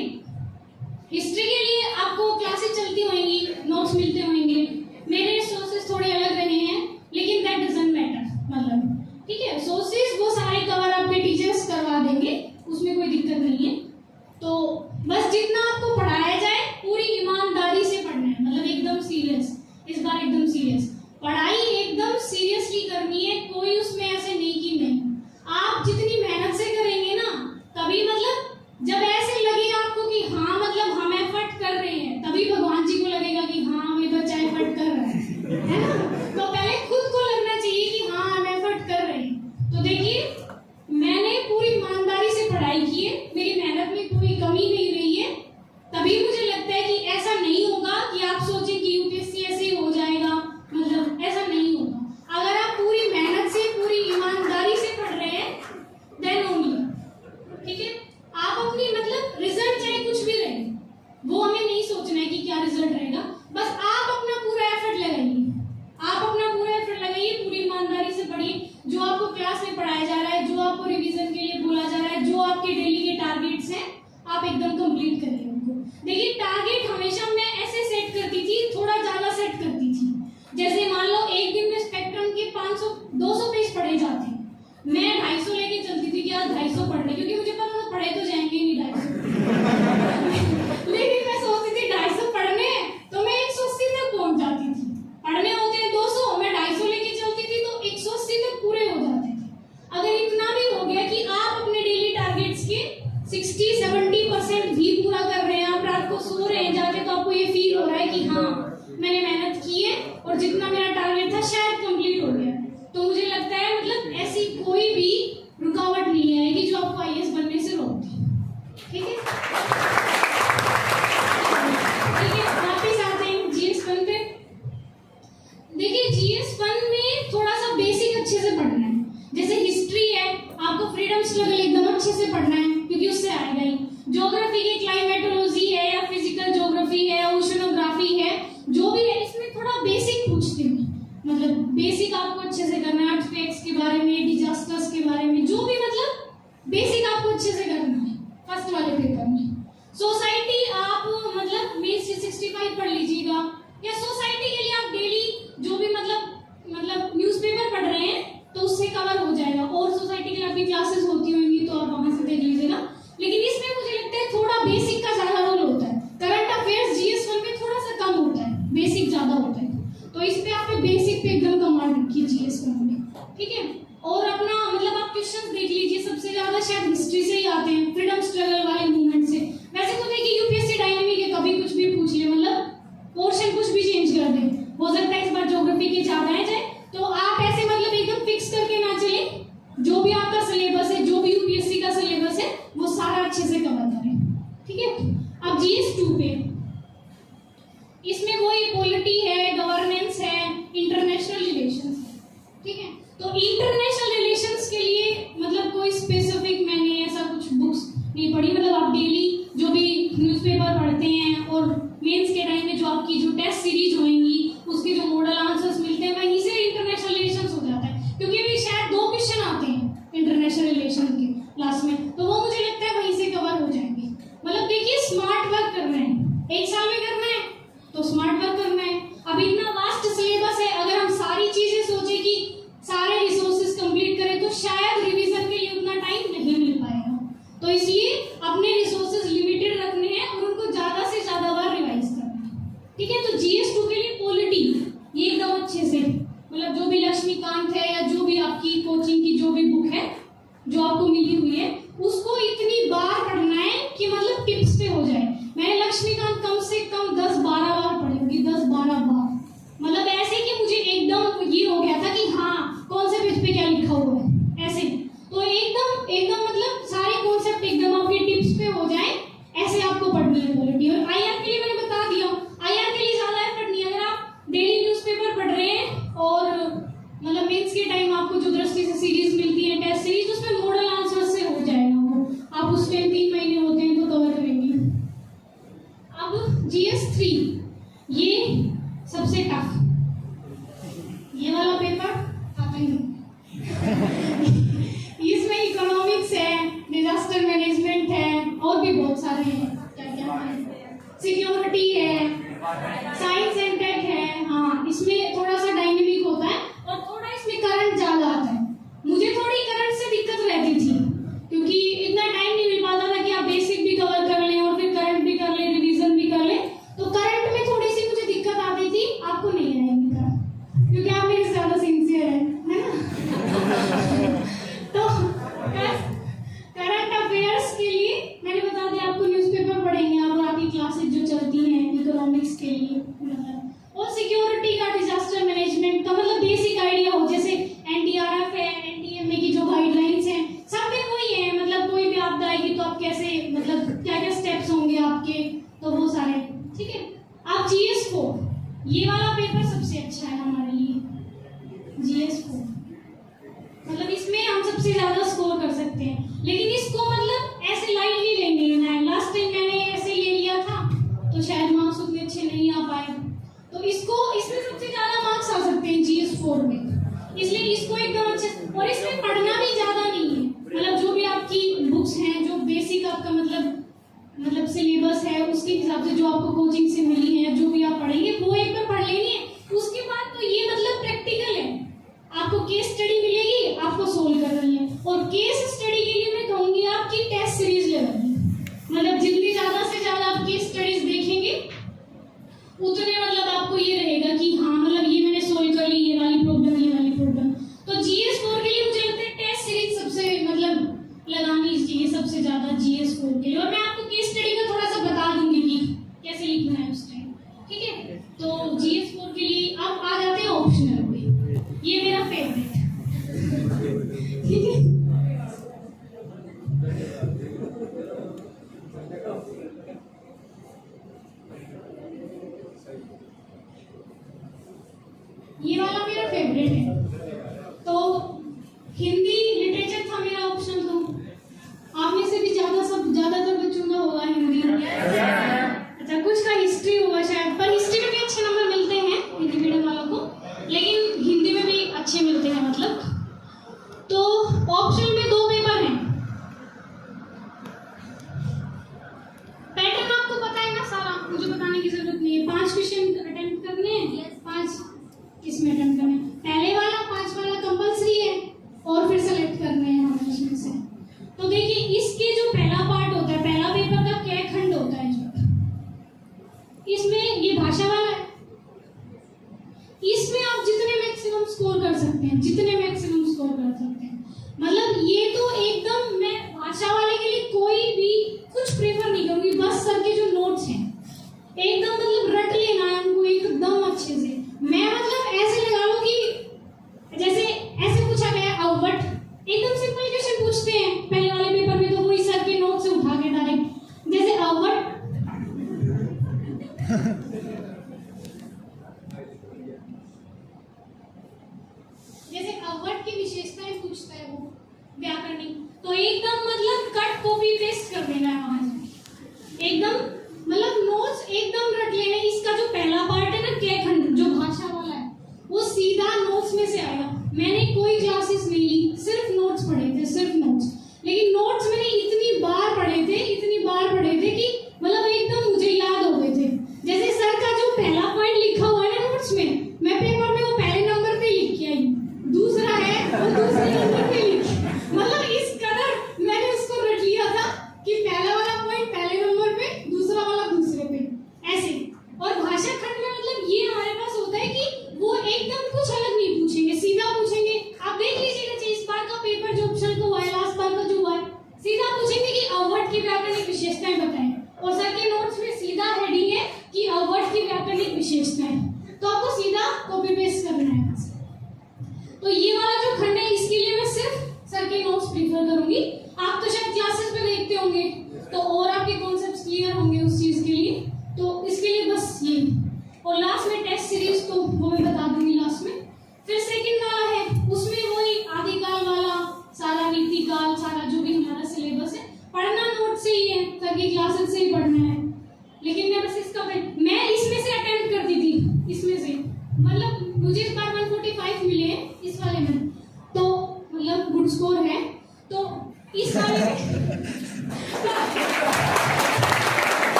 हिस्ट्री के लिए आपको क्लासेस चलती होंगी, नोट्स मिलते होंगे, मेरे सोर्सेस थोड़े अलग रहे हैं, लेकिन दैट डजंट मैटर, मतलब ठीक है, सोर्सेस वो सारे कवर आपके टीचर्स करवा देंगे, उसमें कोई दिक्कत नहीं है। तो बस जितना आपको पढ़ाया जाए पूरी ईमानदारी से पढ़ना है, मतलब एकदम सीरियस, इस बार एकदम सीरियस पढ़ाई एकदम सीरियसली करनी है, कोई उसमें ऐसे नहीं कि नहीं। आप जितनी मेहनत से करेंगे ना, तभी मतलब जब ऐसे लगेगा आपको कि हाँ मतलब हम एफर्ट कर रहे हैं, तभी भगवान जी को लगेगा कि हाँ ये बच्चा एफर्ट कर रहा है ना। तो पहले खुद को लगना चाहिए कि हाँ हम एफर्ट कर रहे हैं। तो देखिए मैंने पूरी ईमानदारी से पढ़ाई की है, मेरी मेहनत में कोई कमी नहीं रही है, तभी मुझे लगता है कि ऐसा नहीं होगा कि आप सोचें कि यूपीएससी ऐसे ही हो जाएगा, मतलब ऐसा नहीं होगा। अगर आप पूरी मेहनत से पूरी ईमानदारी से पढ़ रहे हैं देन ओनली, ठीक है। आप अपनी मतलब रिजल्ट चाहे कुछ भी रहे, वो हमें नहीं सोचना है कि क्या रिजल्ट रहेगा, बस आप अपना पूरा एफर्ट लगाइए, आप अपना पूरा एफर्ट लगाइए, पूरी ईमानदारी से पढ़िए, जो आपको क्लास में पढ़ाया जा रहा है, जो आपको रिवीजन के लिए बोला जा रहा है, जो आपके डेली के टारगेट्स हैं, आप एकदम कंप्लीट करिए उनको। देखिए टारगेट हमेशा मैं ऐसे सेट करती थी, थोड़ा ज्यादा सेट करती थी, जैसे मान लो एक दिन में स्पेक्ट्रम के 500-200 पेज पढ़े जाते हैं, मैं 250 लेके चलती थी कि आज 250 पढ़ने, क्योंकि मुझे पता था पढ़े तो जाएंगे नहीं 250 लेकिन मैं सोचती थी 250 पढ़ने हैं तो मैं 180 तक पहुंच जाती थी, पढ़ने होते हैं 200, मैं 250 लेके चलती थी तो 180 तक पूरे हो जाते थे। अगर इतना भी हो गया कि आप अपने डेली टारगेट्स के 60-70% भी पूरा कर रहे हैं, आप रात को सो रहे हैं जाके, तो आपको ये फील हो रहा है कि हाँ मैंने मेहनत की है और जितना मेरा टारगेट था शायद कंप्लीट हो गया, तो मुझे लगता है मतलब ऐसी कोई भी रुकावट नहीं आएगी जो आपको आईएएस बनने से रोक दे, ठीक है। ठीक है, वापस आते हैं जीएस 1 पे। देखिए जीएस 1 में थोड़ा सा बेसिक अच्छे से पढ़ना है, जैसे हिस्ट्री है आपको फ्रीडम स्ट्रगल एकदम अच्छे से पढ़ना है, क्योंकि उससे आएगा ही। ज्योग्राफी की क्लाइमेटोलॉजी है या फिजिकल ज्योग्राफी है, ओशनोग्राफी है, जो भी है इसमें थोड़ा बेसिक पूछते हैं, मतलब बेसिक आपको अच्छे से करना है, अर्थक्वेक्स के बारे में, डिजास्टर्स के बारे में, जो भी मतलब बेसिक आपको अच्छे से करना है फर्स्ट वाले पेपर में। सोसाइटी आप मतलब मेंस से 65 पढ़ लीजिएगा, या सोसाइटी के लिए आप डेली जो भी मतलब न्यूज़पेपर पढ़ रहे हैं तो उससे कवर हो जाएगा, और सोसाइटी के लिए आपकी क्लासेस होती होंगी तो आप वहां से देख लीजिएगा। लेकिन इसमें मुझे लगता है थोड़ा बेसिक का ज्यादा रोल होता है, करंट अफेयर्स जीएस 1 में थोड़ा सा कम होता है, बेसिक ज्यादा होता है, तो इस पे आप बेसिक पे एकदम कमांड रखिए जीएस 1 में, ठीक है। और अपना मतलब आप क्वेश्चंस देख लीजिए, सबसे ज्यादा शायद हिस्ट्री से ही आते हैं, फ्रीडम स्ट्रगल वाले मूवमेंट से। वैसे तो देखिए यूपीएससी डायनेमिक है, कभी कुछ भी पूछ ले, मतलब पोर्शन कुछ भी चेंज कर दे, हो सकता है इस बार ज्योग्राफी के ज्यादा है जाए, तो आप ऐसे मतलब एकदम फिक्स करके ना चले, जो भी आपका सिलेबस है, जो भी यूपीएससी का सिलेबस है वो सारा अच्छे से कवर करें, ठीक है। अब जीएस 2 पे, इसमें वही पॉलिटी है, गवर्नेंस है, इंटरनेशनल रिलेशंस है, ठीक है। तो इंटरनेशनल रिलेशंस के लिए मतलब कोई स्पेसिफिक मैंने ऐसा कुछ बुक्स नहीं पढ़ी, मतलब आप डेली जो भी न्यूज़पेपर पढ़ते हैं और मेंस के टाइम में जो आपकी जो टेस्ट सीरीज होंगी उसके जो मॉडल आंसर्स मिलते हैं वहीं से इंटरनेशनल रिलेशंस हो जाता है, क्योंकि अभी शायद 2 क्वेश्चन आते हैं इंटरनेशनल रिलेशन के लास्ट में, तो वो मुझे लगता है वहीं से कवर हो जाएंगे। मतलब देखिए स्मार्ट वर्क करना है, 1 साल में करना है तो स्मार्ट वर्क करना है। अब इतना वास्ट सिलेबस है, अगर हम सारी चीजें सोचे कि सारे रिसोर्सेज कंप्लीट करें तो शायद रिवीजन के लिए उतना टाइम नहीं मिल पाएगा, तो इसलिए अपने रिसोर्सेज लिमिटेड रखने हैं और उनको ज्यादा से ज्यादा बार रिवाइज करना है, ठीक है। तो जीएस 2 के लिए पॉलिटी ये एकदम अच्छे से, मतलब जो भी लक्ष्मीकांत है या जो भी आपकी कोचिंग की जो भी बुक है जो आपको मिली हुई है उसको इतनी बार पढ़ना है कि मतलब टिप्स पे हो जाए। मैंने लक्ष्मीकांत कम से कम 10-12 बार पढ़ी होगी, 10-12 बार, मतलब ऐसे कि मुझे एकदम ये हो गया था कि हाँ कौन से पेज पे क्या लिखा हुआ है, ऐसे। तो एकदम मतलब सारे कॉन्सेप्ट एकदम आपके टिप्स पे हो जाए, ऐसे आपको पढ़नी है पॉलिटी। और आईआर के लिए मैंने बता दिया, आईआर के लिए ज्यादा एफर्ट नहीं, अगर आप डेली न्यूज़पेपर पढ़ रहे हैं और मतलब मेंस के टाइम आपको जो दृष्टि से सीरीज मिलती है, टेस्ट सीरीज, उसमें मॉडल आंसर से हो जाएगा वो, आप उस टाइम 3 महीने होते हैं तो कवर करेंगे। अब जीएस 3 ये सबसे टफ, ये वाला पेपर आता ही नहीं सिक्योरिटी है, साइंस एंड टेक है। हाँ, इसमें थोड़ा सा डायनेमिक होता है और थोड़ा इसमें करंट ज्यादा आता है। मुझे थोड़ी करंट से दिक्कत रहती थी क्योंकि इतना टाइम नहीं मिल पाता था कि आप बेसिक भी कवर कर लें और फिर करंट भी कर लें, रिवीजन भी कर लें। तो करंट में थोड़ी सी मुझे दिक्कत आती थी, आपको नहीं आएगी करंट क्योंकि आप मेरे से ज्यादा सिंसियर है ना। तो करंट अफेयर्स के लिए मैंने बता दिया, आपको न्यूज़पेपर पढ़ेंगे और आपकी क्लासेस जो चलती हैं इकोनॉमिक्स के लिए, मतलब और सिक्योरिटी का, डिजास्टर मैनेजमेंट का मतलब बेसिक आइडिया हो, जैसे एनडीआरएफ है, एनडीएमए की जो गाइडलाइंस हैं सब में वही है। मतलब कोई भी आपदा आएगी तो आप कैसे, मतलब क्या क्या स्टेप्स होंगे आपके, तो वो सारे, ठीक है। आप जीएस को, ये वाला पेपर सबसे अच्छा है हमारे लिए, जीएस को, मतलब इसमें हम सबसे ज्यादा स्कोर कर सकते हैं। लेकिन इसको मतलब ऐसे लाइटली लेंगे ना। लास्ट टाइम मैंने ऐसे ले लिया था तो शायद मार्क्स उतने अच्छे नहीं आ पाए, तो इसको, इसमें सबसे ज्यादा मार्क्स आ सकते हैं जीएस 4 में, इसलिए इसको एकदम अच्छे। और इसमें पढ़ना भी ज्यादा नहीं है, मतलब जो भी आपकी बुक्स हैं, जो बेसिक आपका मतलब सिलेबस है उसके हिसाब से जो आपको कोचिंग से मिली है, जो भी आप पढ़ेंगे वो एक बार पढ़ लेनी है। उसके बाद तो ये मतलब प्रैक्टिकल है, आपको केस स्टडी मिलेगी, आपको सोल्व करनी है। और केस स्टडी के लिए मैं कहूंगी आपकी टेस्ट सीरीज ले लेनी, मतलब जितनी ज्यादा से ज्यादा आप केस स्टडीज देखेंगे उतने मतलब आपको ये रहेगा कि हाँ मतलब ये मैंने सोल्व कर ली, ये वाली प्रॉब्लम, ये वाली प्रॉब्लम। तो जीएस 4 के लिए मुझे लगता है टेस्ट सीरीज सबसे मतलब लगानी चाहिए सबसे ज्यादा जीएस 4 के लिए। और मैं आपको केस स्टडी का थोड़ा सा बता दूंगी कि कैसे लिखना है उस टाइम, ठीक है। तो जीएस 4 के लिए आप आ जाते हैं ऑप्शनल पे, ये मेरा फेवरेट, ठीक है। ये वाला मेरा फेवरेट है। तो हिंदी लिटरेचर था मेरा ऑप्शन, तो आप में से भी ज्यादातर बच्चों का होगा हिंदी। अच्छा, कुछ का हिस्ट्री होगा शायद, पर हिस्ट्री में भी अच्छे नंबर मिलते हैं हिंदी मीडियम वालों को, लेकिन हिंदी में भी अच्छे मिलते हैं मतलब। तो ऑप्शन में 2 पेपर हैं। पैटर्न आपको पता है ना सारा, मुझे बताने की जरूरत नहीं है। 5 क्वेश्चन अटेम्प्ट करने हैं, 5 किसमें अटेम्प्ट करने हैं, पहले वाला 5 वाला कंपलसरी है और फिर सेलेक्ट करने हैं हमें इसमें से। तो देखिए, इसके जो पहला पार्ट होता है, पहला पेपर का क्या खंड होता है, जो इसमें ये भाषा वाला है, इसमें आप जितने मैक्सिमम स्कोर कर सकते हैं, जितने मैक्सिमम स्कोर कर सकते हैं। मतलब ये तो एकदम, मैं भाषा वाले के लिए कोई भी कुछ प्रेफर नहीं करूंगी, बस सर के जो नोट्स हैं एकदम मतलब रट लेना है उनको एकदम अच्छे से। मैं मतलब ऐसे लगा लो कि जैसे ऐसे पूछा गया अवट, एकदम सिंपल क्वेश्चन पूछते हैं पहले वाले पेपर में, तो वही सर के नोट से उठा के डायरेक्ट, जैसे अवट जैसे अवट की विशेषताएं पूछता है वो व्याकरणिक, तो एकदम मतलब कट कॉपी पेस्ट कर देना है वहां से, एकदम मतलब नोट्स एकदम रट लेना। इसका जो पहला पार्ट है ना, क्या खंड जो भाषा वाला है, वो सीधा नोट्स में से आएगा। मैंने कोई क्लासेस नहीं ली, सिर्फ नोट्स पढ़े थे, सिर्फ नोट्स। लेकिन नोट्स मैंने इतनी बार पढ़े थे कि मतलब एकदम मुझे याद हो गए थे। जैसे सर का जो पहला पॉइंट लिखा हुआ है ना नोट्स में, मैं पेपर में वो पहले नंबर पे लिख के आई, दूसरा है वो दूसरे नंबर पे लिख, मतलब इस कदर मैंने उसको रट लिया था कि पहला वाला पॉइंट पहले नंबर पे, दूसरा वाला दूसरे पे, ऐसे। और भाषा खंड में मतलब ये हमारे पास होता है कि वो एकदम कुछ अलग नहीं पूछेंगे, सीधा पूछेंगे। आप देख लीजिएगा इस बार का पेपर जो ऑप्शन को हुआ है, लास्ट बार का जो हुआ है, सीधा पूछेंगे कि अवट की व्याकरणिक विशेषताएं बताएं, और सर के नोट्स में सीधा हेडिंग है कि अवट की व्याकरणिक विशेषताएं, तो आपको सीधा कॉपी पेस्ट करना है। तो ये वाला जो खंड है, इसके लिए मैं सिर्फ सर के नोट्स प्रीफर करूंगी। आप तो शायद क्लासेस में देखते होंगे, तो और आपके कॉन्सेप्ट्स क्लियर होंगे उस चीज के लिए, तो इसके लिए बस ये। और लास्ट में टेस्ट सीरीज, तो वो मैं बता दूंगी लास्ट में। फिर सेकंड वाला है, उसमें वही आदिकाल वाला सारा, नीतिकाल, सारा जो भी हमारा सिलेबस है, पढ़ना नोट से ही है, सर की क्लासेस से ही पढ़ना है। लेकिन मैं बस इसका मैं इसमें से अटेम्प्ट करती थी, इसमें से मतलब मुझे इस बार 145 मिले हैं इस वाले में, तो मतलब गुड स्कोर है। तो इस वाले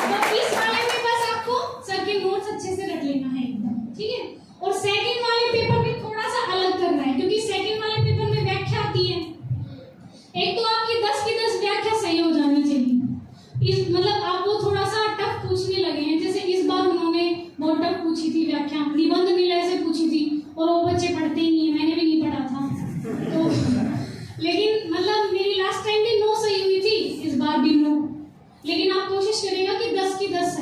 तो इस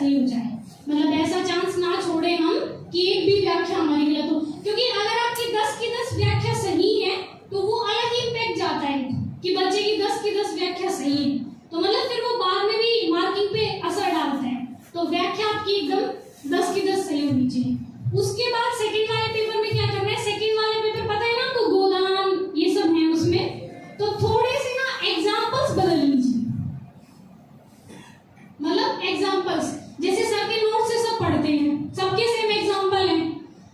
सही हो जाए, मतलब ऐसा चांस ना छोड़े हम कि एक भी व्याख्या हमारी गलत हो, क्योंकि अगर आपकी 10 की 10 व्याख्या सही है तो वो अलग ही इम्पैक्ट जाता है कि बच्चे की 10 की 10 व्याख्या सही है, तो मतलब फिर वो बाद में भी मार्किंग पे असर डालता है। तो व्याख्या आपकी एकदम 10 की 10 सही होनी चाहिए। उसके बाद सेकंड वाले पेपर में क्या करना है, सेकंड वाले पेपर पता है ना आपको, गोदान ये सब है उसमें, तो थोड़े से ना एग्जांपल्स बदल लीजिए, मतलब एग्जांपल्स जैसे सर के नोट से सब पढ़ते हैं, सबके सेम एग्जांपल हैं,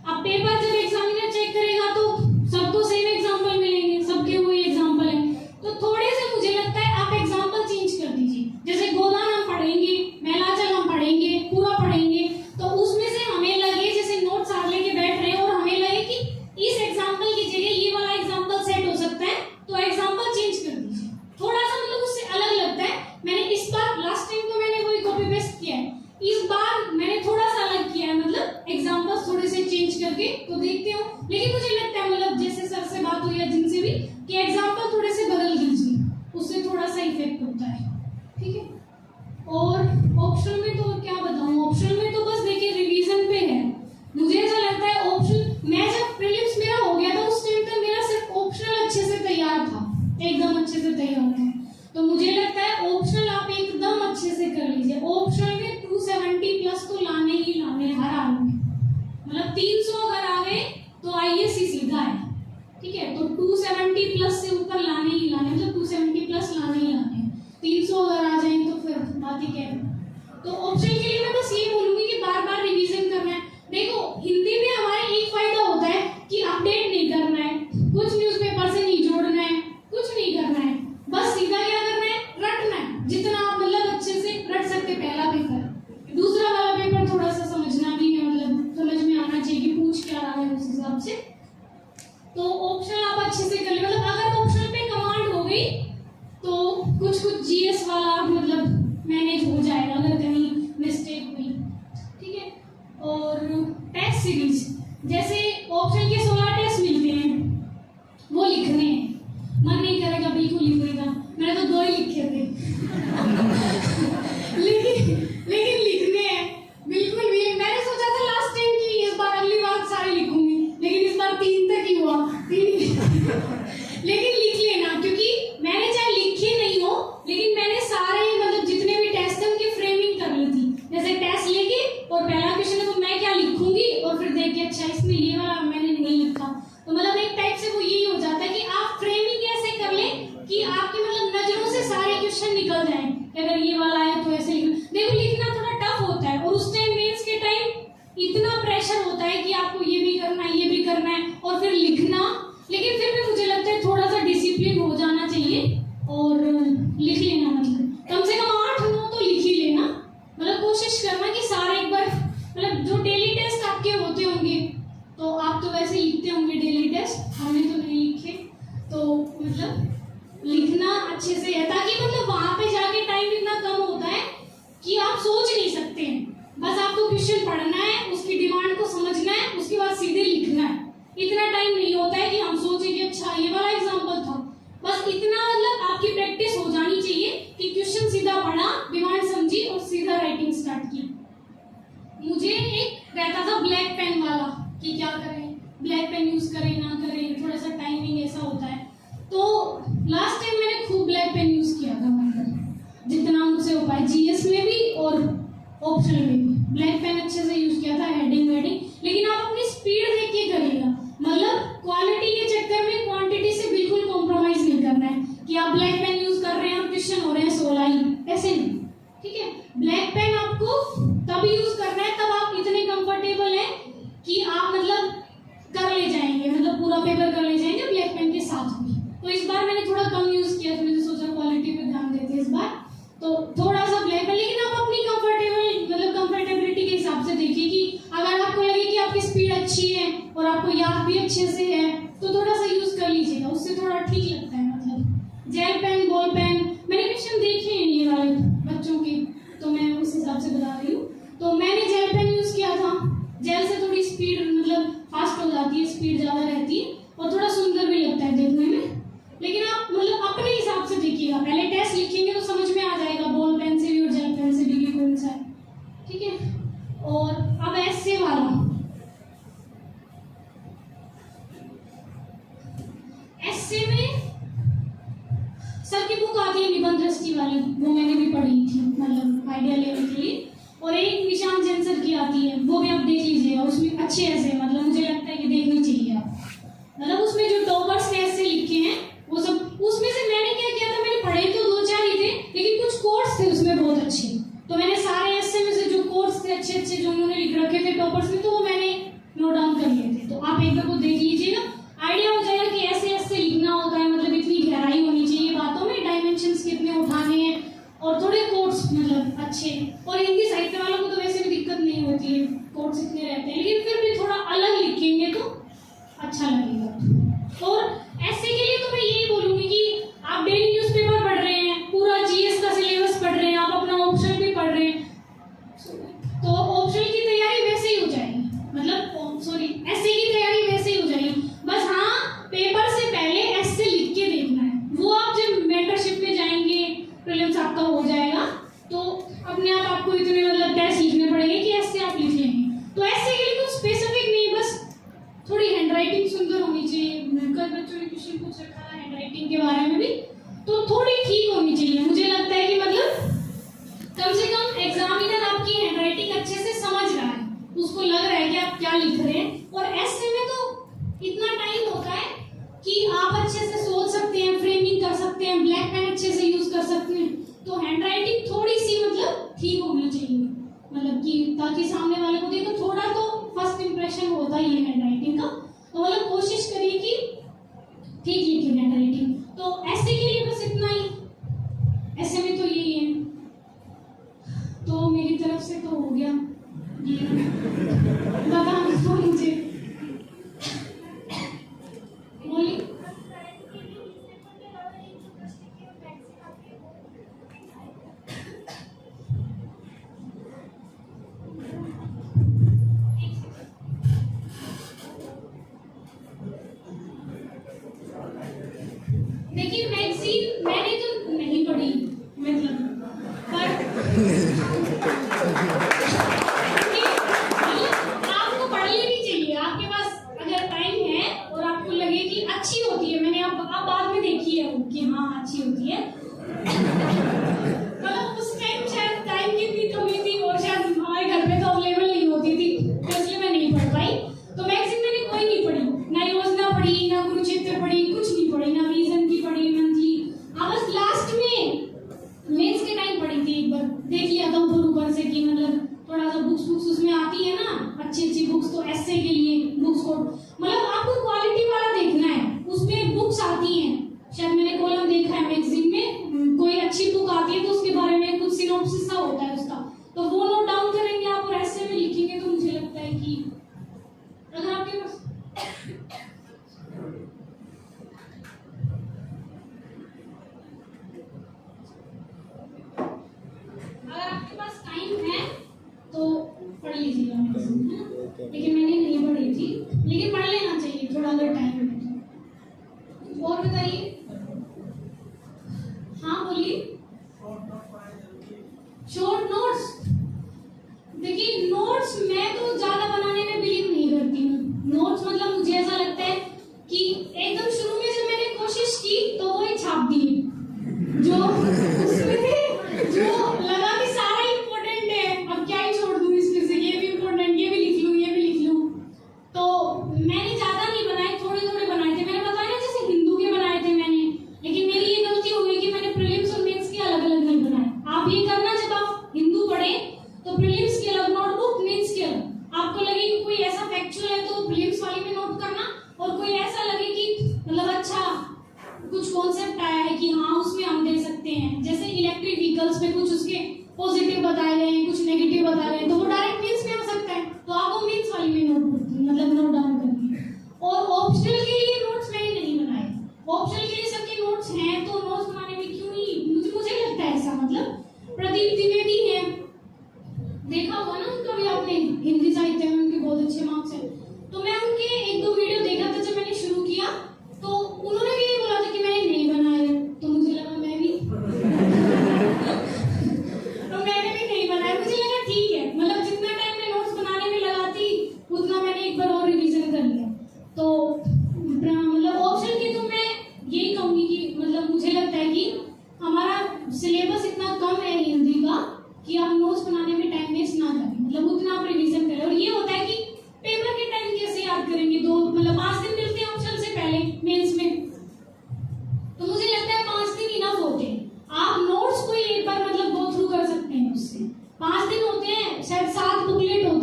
अब पेपर जब एग्जामिनर चेक करेगा तो सबको सेम एग्जांपल मिलेंगे, सबके वही एग्जांपल हैं, तो थोड़े से मुझे लगता है आप एग्जांपल चेंज कर दीजिए। जैसे गोदान हम पढ़ेंगे, मेलाचल हम पढ़ेंगे, पूरा पढ़ेंगे, तो उसमें से हमें लगे जैसे नोट्स आप लेके बैठ रहे हैं और हमें लगे कि इस एग्जांपल की जगह ये वाला एग्जांपल सेट हो सकता है, तो एग्जांपल चेंज कर दीजिए, थोड़ा सा मतलब उससे अलग लगता है। मैंने इस बार लास्ट टाइम तो मैंने वही कॉपी पेस्ट किया है, इस बार मैंने थोड़ा सा अलग किया है, मतलब एग्जांपल्स थोड़े से चेंज करके, तो देखते हो। लेकिन मुझे लगता है मतलब जैसे सर से बात हुई है जिनसे भी कि एग्जांपल थोड़े से बदल दीजिए, उससे थोड़ा सा इफेक्ट होता है, ठीक है। और ऑप्शनल में तो क्या बताऊं, ऑप्शनल में तो बस देखिए रिवीजन पे है। मुझे ऐसा लगता है ऑप्शनल, मैं जब प्रीलिम्स मेरा हो गया था उस टाइम तक मेरा सिर्फ ऑप्शनल अच्छे से तैयार था, एकदम अच्छे से तैयार है, तो मुझे लगता है ऑप्शनल आप एकदम अच्छे से कर लीजिए। ऑप्शनल में 270 प्लस तो लाने ही लाने हर हाल में, मतलब 300 अगर आ गए तो आईएएस ही सीधा है, ठीक है, तो 270 प्लस से ऊपर लाने ही लाने, मतलब 270 प्लस लाने ही लाने, 300 अगर आ जाए तो फिर बात ही क्या है। तो ऑप्शनल के लिए मैं बस ये बोलूंगी कि बार बार रिवीजन करना है। देखो हिंदी में हमारे एक फायदा होता है कि अपडेट नहीं करना है, कुछ न्यूज़पेपर से नहीं जोड़ना है, कुछ नहीं करना है, बस सीधा क्या करना है, रटना है, जितना आप मतलब अच्छे से रट सकते पहला पेपर, दूसरा वाला पेपर थोड़ा सा समझना भी है, मतलब समझ में आना चाहिए कि पूछ क्या रहा है उस हिसाब से। तो ऑप्शनल आप अच्छे से कर ले, मतलब अगर ऑप्शनल पे कमांड हो गई तो कुछ जीएस वाला मतलब मैनेज हो जाएगा अगर कहीं मिस्टेक हुई, ठीक है। और टेस्ट सीरीज, जैसे ऑप्शन के 16 टेस्ट मिलते हैं, वो लिखने हैं, मन नहीं करेगा बिल्कुल लिखने का, मैंने तो 2 ही लिखे थे लेकिन लिखने हैं बिल्कुल भी। मैंने सोचा था लास्ट टाइम कि इस बार अगली बार सारे लिखूंगी, लेकिन इस बार 3 तक ही हुआ 3 लेकिन लिख लेना, क्योंकि मैंने चाहे लिखे नहीं हो लेकिन मैंने सारे मतलब जितने भी टेस्ट थे उनकी फ्रेमिंग कर ली थी। जैसे टेस्ट लेके और पहला क्वेश्चन है तो मैं क्या लिखूंगी और फिर देख के अच्छा इसमें ये वाला मैंने नहीं लिखा, तो मतलब एक टाइप से वो यही हो जाता है कि आप फ्रेमिंग ऐसे कर लें कि आपकी मतलब नजरों से सारे क्वेश्चन निकल जाएं, अगर ये वाला है तो ऐसे लिखना। देखो लिखना थोड़ा टफ होता है, और उस टाइम मेंस के टाइम इतना प्रेशर होता है कि आपको ये भी करना है, ये भी करना है और फिर लिखना, लेकिन फिर भी मुझे लगता है थोड़ा सा डिसिप्लिन हो जाना चाहिए और लिख लेना, मतलब कम से कम 8-9 तो लिख ही लेना, मतलब कोशिश करना कि सारे एक बार, मतलब जो डेली टेस्ट आपके होते होंगे तो आप तो वैसे लिखते होंगे डेली टेस्ट, हमने तो नहीं लिखे, तो मतलब लिखना अच्छे से है, ताकि मतलब वहां पे जाके टाइम इतना कम होता है कि आप सोच नहीं सकते हैं, बस आपको क्वेश्चन पढ़ना है, उसकी डिमांड को समझना है, उसके बाद सीधे लिखना है। इतना टाइम नहीं होता है कि हम सोचे कि अच्छा ये वाला एग्जाम्पल था, बस इतना मतलब आपकी प्रैक्टिस हो जानी चाहिए कि क्वेश्चन सीधा पढ़ा, डिमांड समझी और सीधा राइटिंग स्टार्ट की। मुझे एक रहता था ब्लैक पेन वाला कि क्या करें, ब्लैक पेन यूज करें ना करें, थोड़ा सा टाइमिंग ऐसा होता है, तो लास्ट टाइम मैंने खूब ब्लैक पेन यूज किया था, मतलब जितना मुझसे हो पाए, जीएस में भी और ऑप्शनल में भी ब्लैक पेन अच्छे से यूज किया था, हेडिंग वेडिंग, लेकिन आप अपनी स्पीड देख के करिएगा, मतलब क्वालिटी के चक्कर में क्वांटिटी से बिल्कुल कॉम्प्रोमाइज नहीं करना है कि आप ब्लैक पेन यूज कर रहे हैं और क्वेश्चन हो रहे हैं 16 ही, ऐसे नहीं, ठीक है। ब्लैक पेन आपको तब यूज करना है तब आप इतने कंफर्टेबल हैं कि आप मतलब कर ले जाएंगे, मतलब पूरा पेपर कर ले जाएंगे ब्लैक पेन के साथ भी। तो इस बार मैंने थोड़ा कम यूज किया, तो मैंने सोचा क्वालिटी पे ध्यान देते इस बार, तो थोड़ा सा ब्लैक पेन, लेकिन आप अपनी कंफर्टेबिलिटी के हिसाब से देखिए कि अगर आपको लगे कि आपकी स्पीड अच्छी है और आपको याद भी अच्छे से है तो थोड़ा सा यूज कर लीजिएगा, उससे थोड़ा ठीक लगता है। मतलब जेल पेन, बॉल पेन, मैंने क्वेश्चन देखे हैं ये वाले बच्चों के, तो मैं उस हिसाब से बता रही हूँ। तो मैंने जेल पेन यूज किया था, जेल से थोड़ी स्पीड मतलब फास्ट हो जाती है, स्पीड ज्यादा रहती है और थोड़ा सुंदर भी लगता है देखने में, लेकिन आप मतलब अपने हिसाब से देखिएगा, पहले टेस्ट लिखेंगे तो समझ में आ जाएगा बॉल पेन से भी और जेल पेन से भी कौन सा है। ठीक है। और अब ऐसे वाला, ऐसे में सर की बुक आती है निबंध दृष्टि वाली, वो मैंने भी पढ़ी थी, मतलब आइडिया लेने के लिए। और एक निशान जैन सर की आती है, वो भी आप देख लीजिएगा, उसमें अच्छे ऐसे, मतलब मुझे लगता है कि देखनी चाहिए आप। मतलब उसमें जो टॉपर्स ने ऐसे लिखे हैं वो सब, उसमें से मैंने क्या किया था, मैंने पढ़े तो 2-4 ही थे, लेकिन कुछ कोट्स थे उसमें बहुत अच्छे, तो मैंने सारे ऐसे में से जो कोट्स थे अच्छे अच्छे जो उन्होंने लिख रखे थे टॉपर्स में, तो वो मैंने नोट डाउन कर लिए थे। तो आप एक बार वो देख लीजिएगा, आइडिया हो जाएगा कि ऐसे ऐसे लिखना होता है, मतलब इतनी गहराई होनी चाहिए बातों में, डायमेंशंस कितने उठाने हैं, और थोड़े कोट्स मतलब अच्छे। और हिंदी साहित्य वालों को तो वैसे भी दिक्कत नहीं होती है, कोट्स इतने रहते हैं, लेकिन फिर भी थोड़ा अलग लिखेंगे तो अच्छा लगेगा। और ऐसे के लिए तो मैं यही बोलूंगी कि आप डेली न्यूज़पेपर पढ़ रहे हैं, पूरा जीएस का सिलेबस पढ़ रहे हैं, आप अपना ऑप्शन भी पढ़ रहे हैं, तो ऑप्शन की तैयारी वैसे ही हो जाएगी, मतलब सॉरी ऐसे की तैयारी वैसे ही हो जाएगी। बस हाँ, पेपर से पहले ऐसे लिख के देखना है, वो आप जब मेंटरशिप में जाएंगे, प्रीलिम्स आपका हो जाएगा, तो अपने आप आपको इतने मतलब टेस्ट लिखने पड़ेंगे कि ऐसे आप लिख लेंगे। तो ऐसे के लिए कुछ स्पेसिफिक नहीं, बस थोड़ी हैंडराइटिंग सुंदर होनी चाहिए। कल बच्चों ने क्वेश्चन पूछ रखा है हैंडराइटिंग के बारे में भी, तो थोड़ी ठीक होनी चाहिए। मुझे लगता है कि मतलब कम से कम एग्जामिनर आपकी हैंडराइटिंग अच्छे से समझ रहा है, उसको लग रहा है कि आप क्या लिख रहे हैं। और ऐसे में तो इतना टाइम होता है कि आप अच्छे से सोच सकते हैं, फ्रेमिंग कर सकते हैं, ब्लैक पेन अच्छे से यूज कर सकते हैं। तो हैंडराइटिंग थोड़ी सी मतलब ठीक होनी चाहिए, मतलब कि ताकि सामने वाले को देखो, थोड़ा तो फर्स्ट इंप्रेशन होता ही है हैंडराइटिंग का, तो मतलब कोशिश करिए कि ठीक लिखे हैंडराइटिंग। तो ऐसे के लिए बस इतना ही, ऐसे में तो यही है। तो मेरी तरफ से तो हो गया ये, बता दो मुझे, बोलिए। देखिए मैगजीन मैंने तो नहीं पढ़ी, मतलब पर आपको पढ़ लेनी चाहिए, आपके पास अगर टाइम है और आपको लगे कि अच्छी होती है, मैंने आप बाद में देखी है कि हाँ अच्छी होती है, मतलब उस टाइम शायद टाइम की भी कमी थी और शायद हमारे घर में तो अवेलेबल नहीं होती थी, तो इसलिए मैं नहीं पढ़ पाई। तो मैगजीन मैंने कोई नहीं पढ़ी, ना योजना पढ़ी, ना कुरुक्षेत्र पढ़ी, कुछ नहीं पढ़ी, ना विजन की पढ़ी मंथली। हाँ बस लास्ट में मेंस के टाइम पढ़ी थी एक बार, देख लिया था ऊपर से कि मतलब थोड़ा सा बुक्स उसमें आती है ना, अच्छी अच्छी बुक्स, तो ऐसे के लिए बुक्स को मतलब आपको क्वालिटी वाला देखना है, उसमें बुक्स आती हैं, शायद मैंने कॉलम देखा है मैगजीन में, कोई अच्छी बुक आती है तो उसके बारे में कुछ सिनॉप्सिस सा होता है उसका, तो वो नोट डाउन करेंगे आप और ऐसे में लिखेंगे, तो मुझे लगता है कि अगर आपके पास टाइम है तो पढ़ लीजिएगा, लेकिन मैंने नहीं पढ़ी थी, लेकिन पढ़ लेना चाहिए थोड़ा अगर टाइम है तो। और बताइए, हाँ बोलिए। शॉर्ट नोट्स, देखिए नोट्स मैं तो ज्यादा बनाने में बिलीव नहीं करती हूँ। नोट्स मतलब मुझे ऐसा लगता है कि एकदम शुरू में जब मैंने कोशिश की तो वही छाप दिए जो उसमें थे, जो लगा कि सारा इम्पोर्टेंट है, अब क्या ही छोड़ दूं इसमें से, ये भी इम्पोर्टेंट, ये भी लिख लूं, ये भी लिख लूं। तो मैंने ज्यादा नहीं बनाए, थोड़े थोड़े बनाए थे, मैंने बताया ना जैसे हिंदू के बनाए थे मैंने, लेकिन मेरी ये गलती हो गई कि मैंने प्रीलिम्स और मेंस के अलग अलग नहीं बनाए। आप ये करना, जब आप हिंदू पढ़े तो प्रीलिम्स की अलग नोटबुक, मेंस की अलग। आपको लगे कि कोई ऐसा फैक्चुअल है तो प्रीलिम्स वाली में नोट करना, और कोई ऐसा लगे कि मतलब अच्छा कुछ कॉन्सेप्ट आया है कि हाँ उसमें हम दे सकते हैं, जैसे इलेक्ट्रिक व्हीकल्स में कुछ उसके पॉजिटिव बताए गए हैं, कुछ नेगेटिव बताए गए हैं, तो वो डायरेक्ट मेंस में आ सकता है, तो आप वो मेंस वाली में नोट मतलब नोट डाउन करिए। और ऑप्शनल के लिए नोट्स मैंने नहीं बनाए, ऑप्शनल के लिए सबके नोट्स हैं, तो नोट्स बनाने में क्यों ही, मुझे लगता है ऐसा, मतलब प्रदीप द्विवेदी है, देखा होगा ना उनका भी आपने, हिंदी साहित्य में उनके बहुत अच्छे मार्क्स हैं, तो मैं उनके 1-2 वीडियो देखा था जब मैंने शुरू किया, तो उन्होंने भी ये बोला था कि मैंने नहीं बनाए, तो मुझे लगा मैं भी तो मैंने भी नहीं बनाया, मुझे लगा ठीक है,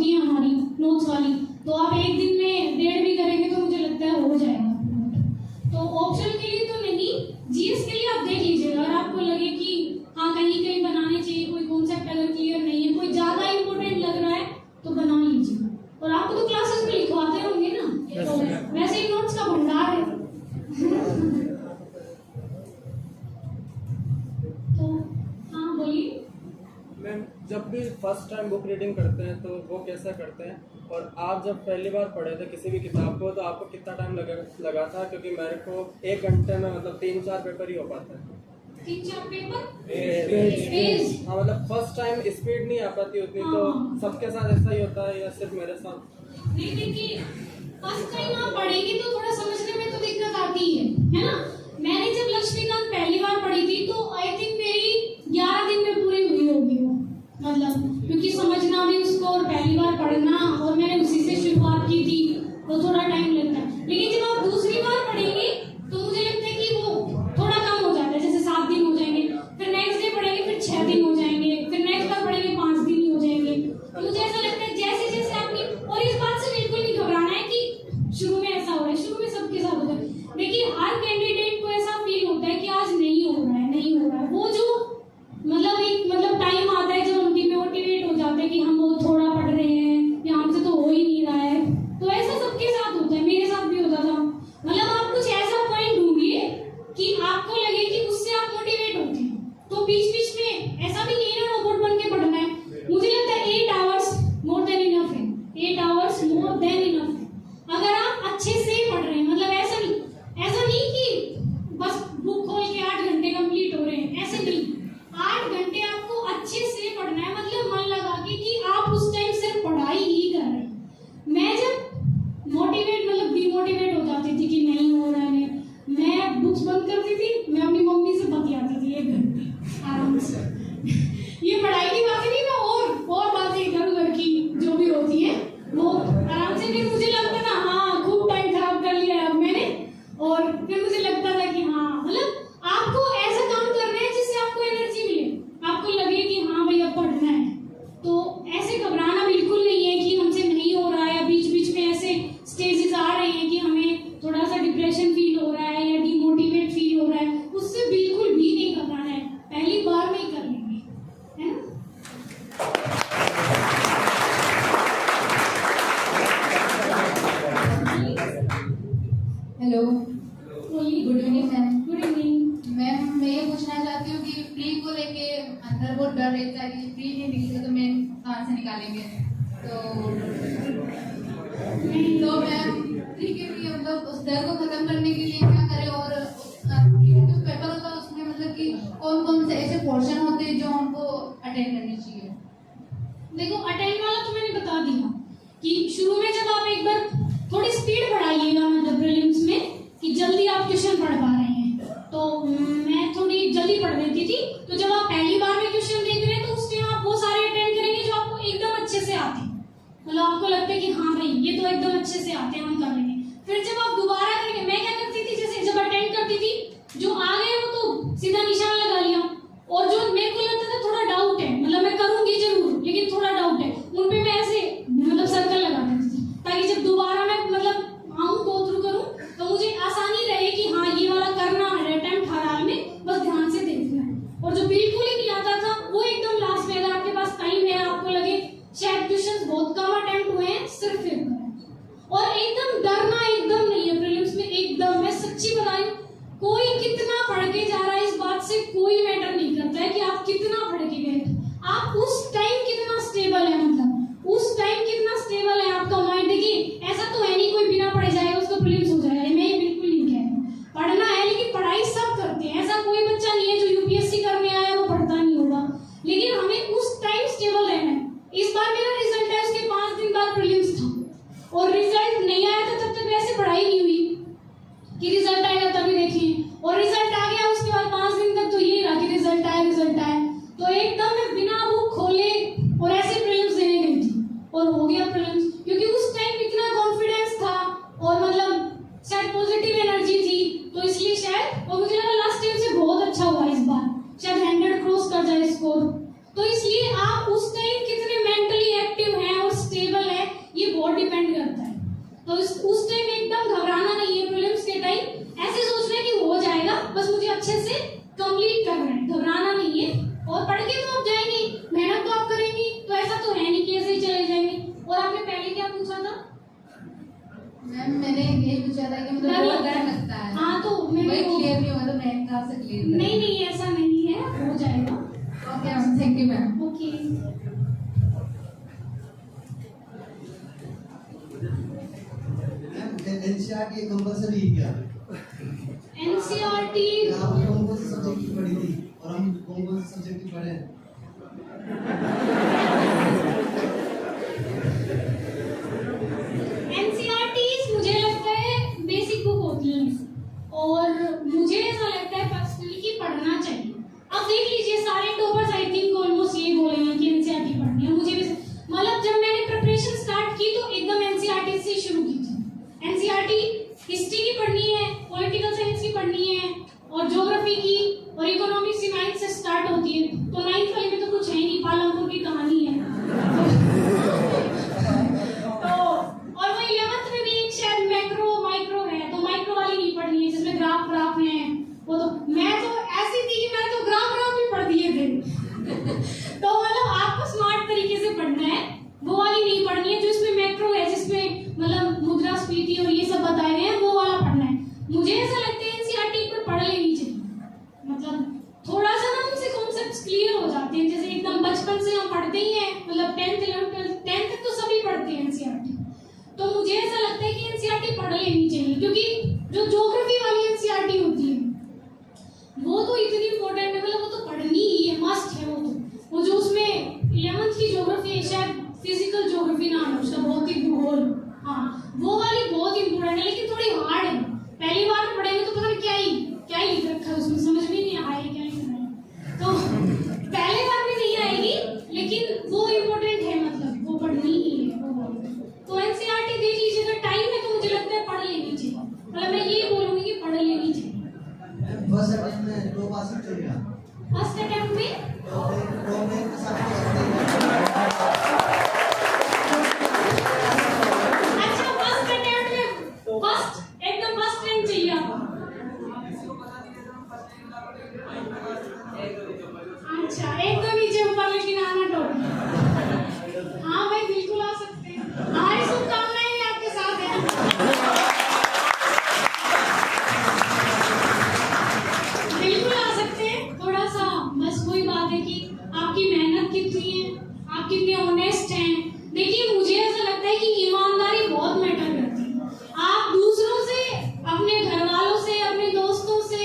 होती है हमारी नोट्स वाली, तो आप एक दिन में 1.5 भी करेंगे तो मुझे लगता है हो जाएगा। तो ऑप्शनल के लिए तो नहीं, जीएस के लिए आप देख लीजिएगा। अगर आपको लगे कि हाँ कहीं कहीं बनाने चाहिए, कोई कॉन्सेप्ट अगर क्लियर नहीं है, कोई ज्यादा इंपॉर्टेंट लग रहा है तो बना लीजिए। और आपको तो क्लासेस में लिखवाते होंगे ना, तो वैसे ही नोट्स का भंडार है। तो हाँ बोलिए मैम, जब भी फर्स्ट टाइम बुक रीडिंग करते हैं तो वो कैसा करते हैं, और आप जब पहली बार पढ़े थे किसी भी किताब को तो आपको कितना टाइम लगा था? क्योंकि मेरे को 1 घंटे में मतलब 3-4 पेपर ही हो पाता है। 3-4 पेपर पेज। हाँ, मतलब फर्स्ट टाइम स्पीड नहीं आ पाती उतनी। हाँ। तो सबके साथ ऐसा ही होता है या सिर्फ मेरे साथ? नहीं, देखिए फर्स्ट टाइम आप पढ़ेंगे तो थोड़ा समझने में तो दिक्कत आती है ना। मैंने जब लक्ष्मीकांत पहली बार पढ़ी थी तो आई थिंक मेरी 11 दिन में पूरी हुई होगी वो, मतलब क्योंकि समझना भी उसको और पहली बार पढ़ना, और मैंने उसी से शुरुआत की थी, तो थोड़ा टाइम लगता है। लेकिन जब आप दूसरी बार पढ़ेंगे तो मुझे लगता है कि वो थोड़ा कम हो जाता है, जैसे 7 दिन हो जाएंगे, फिर नेक्स्ट डे पढ़ेंगे फिर 6 दिन हो जाएंगे, फिर नेक्स्ट बार पढ़ेंगे 5 दिन ही हो जाएंगे। तो मुझे ऐसा लगता है जैसे जैसे आपकी, और इस बात से बिल्कुल नहीं घबराना है कि शुरू में ऐसा हो रहा है, शुरू में सबके साथ होता है। देखिए हर कैंडिडेट को ऐसा फील होता है कि आज नहीं हो रहा है, नहीं हो रहा है। वो जो मतलब एक टाइम आता है जब हम डिमोटिवेट हो जाते हैं कि हम बहुत थोड़ा पढ़ रहे हैं या हमसे तो हो ही नहीं रहा है। तो ऐसा सबके साथ होता है, मेरे साथ भी होता था। मतलब आप कुछ ऐसा पॉइंट ढूंढिए कि आपको लगे कि उससे आप मोटिवेट होते हैं। तो बीच बीच में ऐसा भी नहीं ना रोबोट बन के पढ़ना है। मुझे लगता है 8 आवर्स मोर देन इनफ है, 8 आवर्स मोर देन इनफ है। अगर आप अच्छे से पढ़ रहे हैं, मतलब ऐसा नहीं कि बस बुक खोल के 8 घंटे कंप्लीट हो रहे हैं, ऐसे नहीं। 8 घंटे आपको अच्छे से पढ़ना है, मतलब मन लगा के कि आप उस टाइम सिर्फ पढ़ाई ही कर रहे हैं। मैं जब मोटिवेट मतलब डिमोटिवेट हो जाती थी कि नहीं हो रहा है, मैं बुक्स बंद करती थी, मैं अपनी मम्मी से बतियाती थी 1 घंटे आराम से। ये पढ़ाई की बात नहीं, मैं और बातें इधर उधर की जो भी होती है वो आराम से। फिर मुझे लगता था हाँ खूब टाइम खराब कर लिया है अब मैंने, और फिर मुझे लगता था कि हाँ मतलब आपको ऐसा काम करना है जिससे आपको एनर्जी मिले, आपको लगे कि हाँ भाई अब पढ़ना है। तो ऐसे घबराना बिल्कुल नहीं है कि हमसे नहीं हो रहा है, बीच बीच में ऐसे स्टेजेस आ रहे हैं कि हमें थोड़ा सा डिप्रेशन फील हो रहा है या डिमोटिवेट फील हो रहा है, उससे बिल्कुल भी नहीं घबराना है, पहली बार में ही कर लेंगे, है ना। Hello, good evening ma'am. Good evening ma'am, मैं ये पूछना चाहती हूँ कि प्री को लेके अंदर बहुत डर रहता है कि प्री नहीं निकलेगा तो मैम कहाँ से निकालेंगे। तो मैम प्री के लिए मतलब उस डर को खत्म करने के लिए क्या करें, और जो पेपर होता है उसमें मतलब कि कौन कौन से ऐसे पोर्शन होते हैं जो हमको अटेंड करने चाहिए? देखो अटेंड वाला तो मैंने बता दिया कि शुरू में जब आप एक बार थोड़ी स्पीड बढ़ाइएगा, मतलब प्रीलिम्स में कि जल्दी आप क्वेश्चन पढ़ पा रहे हैं, तो मैं थोड़ी जल्दी पढ़ देती थी। तो जब आप पहली बार में क्वेश्चन देख रहे हैं तो उस टाइम आप वो सारे अटेंड करेंगे जो आपको एकदम अच्छे से आते हैं, मतलब आपको लगता है कि हाँ भाई ये तो एकदम अच्छे से आते हैं, हम कर लेंगे। फिर जब आप दोबारा करेंगे, मैं क्या करती थी, जैसे जब अटेंड करती थी जो आ गए वो तो सीधा निशान लगा लिया, और जो मेरे को लगता था थोड़ा डाउट है, मतलब मैं करूंगी जरूर लेकिन थोड़ा डाउट है, उन पे मैं ऐसे मतलब सर्कल लगा देती थी, ताकि जब दोबारा मैं मतलब आऊँ गो थ्रू करूँ तो मुझे आसानी रहे कि हाँ ये वाला करना है अटेम्प्ट हर हाल में, बस ध्यान से देखना है। और जो बिल्कुल ही नहीं आता था वो एकदम लास्ट में, अगर आपके पास टाइम है, आपको लगे शायद क्वेश्चन बहुत कम अटेम्प्ट हुए हैं, सिर्फ एक करें। और एकदम डरना एकदम नहीं है प्रीलिम्स में, एकदम मैं सच्ची बता रही हूँ, कोई कितना पढ़ के जा रहा है इस बात से कोई मैटर नहीं करता है कि आप कितना पढ़ के गए, आप उस टाइम कितना स्टेबल है, मतलब उस टाइम कितना स्टेबल है आपका माइंड। देखिए ऐसा तो है नहीं कोई बिना पढ़े जाएगा उसका प्रीलिम्स हो जाएगा, मैं ये बिल्कुल नहीं कह रही हूँ। पढ़ना है लेकिन पढ़ाई सब करते हैं, ऐसा कोई बच्चा नहीं है जो यूपीएससी करने आया वो पढ़ता नहीं होगा, लेकिन हमें उस टाइम स्टेबल रहना है। इस बार मेरा रिजल्ट है, उसके 5 दिन बाद प्रीलिम्स था, और रिजल्ट नहीं आया था तब तक वैसे पढ़ाई नहीं हुई कि रिजल्ट आएगा तभी देखें, और रिजल्ट आ गया उसके बाद 5 दिन तक तो यही रहा कि रिजल्ट आया। तो एकदम मैं बिना बुक खोले और ऐसे प्रीलिम्स देने गई थी और हो गया प्रीलिम्स, क्योंकि उस टाइम इतना कॉन्फिडेंस था और मतलब शायद पॉजिटिव एनर्जी थी, तो इसलिए शायद, और मुझे लगा लास्ट टाइम से बहुत अच्छा हुआ इस बार, शायद 100 क्रॉस कर जाए स्कोर। तो इसलिए आप उस टाइम कितने मेंटली एक्टिव हैं और स्टेबल पूछा था? मैम मैंने ये पूछा था कि मतलब बहुत डर लगता है। हाँ तो मैं क्लियर नहीं हुआ तो मैं कहाँ से क्लियर करूँ? नहीं ऐसा नहीं है, हो जाएगा। Okay ma'am, thank you ma'am. Okay. NCERT compulsory है क्या? एनसीईआरटी आपने कौन कौन से सब्जेक्ट की पढ़ी थी और हम कौन कौन से सब्जेक्ट की पढ़े हैं? एनसीईआरटी मुझे लगता है बेसिक बुक होती है और मुझे ऐसा लगता है पर्सनली कि पढ़ना चाहिए। अब देख लीजिए सारे टॉपर्स आई थिंक ऑलमोस्ट ये बोलेंगे कि एनसीईआरटी पढ़नी है। मुझे भी मतलब जब मैंने प्रिपरेशन स्टार्ट की तो एकदम एनसीईआरटी से शुरू की थी। एनसीईआरटी हिस्ट्री की पढ़नी है, पॉलिटिकल साइंस की पढ़नी है और ज्योग्राफी की और इकोनॉमिक्स की 9th से स्टार्ट होती है। तो 9th वाले में तो कुछ है नहीं, पालमपुर की कहानी है। तो और वो 11th में भी एक शायद मैक्रो माइक्रो है, तो माइक्रो वाली नहीं पढ़नी है जिसमें ग्राफ है। वो तो मैं तो ऐसी थी कि मैंने तो ग्राफ भी पढ़ दिए थे। तो मतलब आपको स्मार्ट तरीके से पढ़ना है, वो वाली नहीं पढ़नी है जो इसमें मैक्रो है, जिसमें मतलब मुद्रास्फीति और ये सब बताए गए हैं, वो वाला पढ़ना है। मुझे ऐसा लगता है एनसीईआरटी पर पढ़ लेनी चाहिए। मतलब थोड़ा सा ना उनसे कॉन्सेप्ट्स क्लियर हो जाते हैं, जैसे एकदम बचपन से हम पढ़ते ही हैं, मतलब 10th 11th 10th तक तो सभी पढ़ते हैं एनसीईआरटी। तो मुझे ऐसा लगता है कि एनसीईआरटी पढ़ लेनी चाहिए, क्योंकि जो ज्योग्राफी वाली एनसीईआरटी होती है वो तो इतनी इंपॉर्टेंट है, मतलब वो तो पढ़नी ही है, मस्ट है। वो जो उसमें 11th की ज्योग्राफी है, शायद फिजिकल ज्योग्राफी नाम है उसका, भौतिक भूगोल, हाँ वो वाली बहुत इंपॉर्टेंट है, लेकिन थोड़ी हार्ड है। पहली बार में पढ़ेंगे तो पता नहीं क्या ही लिख रखा है उसमें, समझ में नहीं आया क्या लिख रहा है। तो पहले बार में नहीं आएगी, लेकिन वो इम्पोर्टेंट है, मतलब वो पढ़नी ही है वो। तो एनसीईआरटी देख लीजिए, अगर टाइम है तो मुझे लगता है पढ़ लेनी चाहिए। मतलब मैं ये बोलूंगी कि पढ़ लेनी चाहिए। फर्स्ट अटेम्प्ट में 2 पास कर लिया। फर्स्ट अटेम्प्ट में अच्छा, फर्स्ट अटेम्प्ट में फर्स्ट एकदम फर्स्ट रैंक चाहिए आपको। अच्छा, एक तो नीचे ऊपर लेकिन आना टॉप। हाँ भाई बिल्कुल आ सकते हैं, हमारी शुभकामनाएं भी आपके साथ हैं। बिल्कुल आ सकते हैं, थोड़ा सा बस वही बात है कि आपकी मेहनत कितनी है, आप कितने ऑनेस्ट हैं। देखिए मुझे ऐसा लगता है कि ईमानदारी बहुत मैटर करती है। आप दूसरों से, अपने घर वालों से, अपने दोस्तों से,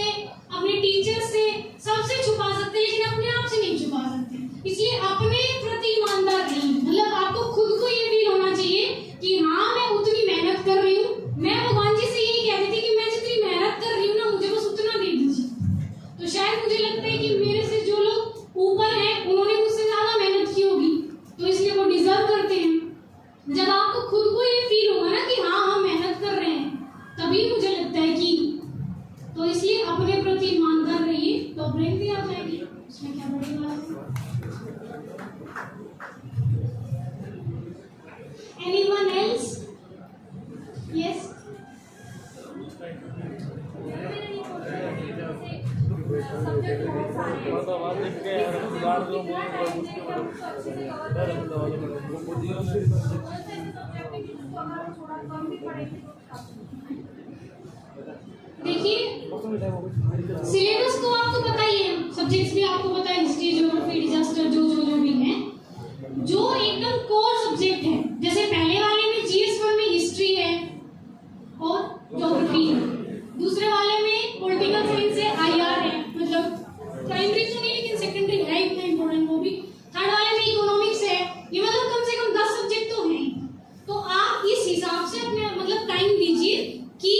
अपने टीचर से, सबसे छुपा सकते हैं, लेकिन अपने आप से नहीं छुपा सकते। इसलिए अपने प्रति ईमानदार रहिए। मतलब आपको खुद को ये फील होना चाहिए कि हाँ मैं उतनी मेहनत कर रही हूँ। मैं भगवान जी से यही कहती थी कि मैं जितनी मेहनत कर रही हूँ ना, मुझे बस उतना दे दीजिए। तो शायद मुझे लगता है कि मेरे से जो लोग ऊपर हैं उन्होंने मुझसे ज्यादा मेहनत की होगी, तो इसलिए वो डिजर्व करते हैं। जब आपको खुद को ये फील होगा ना कि हाँ हम मेहनत कर रहे हैं, तभी मुझे लगता है कि, तो इसलिए अपने प्रति ईमानदार रहिए, तो ब्रेक भी आ जाएगी, उसमें क्या बड़ी बात है। Anyone else? Yes. देखिए सिलेबस तो आपको पता ही है, सब्जेक्ट्स भी आपको पता है, हिस्ट्री ज्योग्राफी डिजास्टर जो भी है, जो एकदम कोर सब्जेक्ट है। जैसे पहले वाले में GS1 में हिस्ट्री है और ज्योग्राफी है, दूसरे वाले में पॉलिटिकल साइंस है, IR है, मतलब प्राइमरी तो नहीं लेकिन सेकेंडरी है, इतना इंपॉर्टेंट वो भी। थर्ड वाले में इकोनॉमिक्स है। ये मतलब कम से कम 10 सब्जेक्ट तो हैं। तो आप इस हिसाब से अपने मतलब टाइम दीजिए कि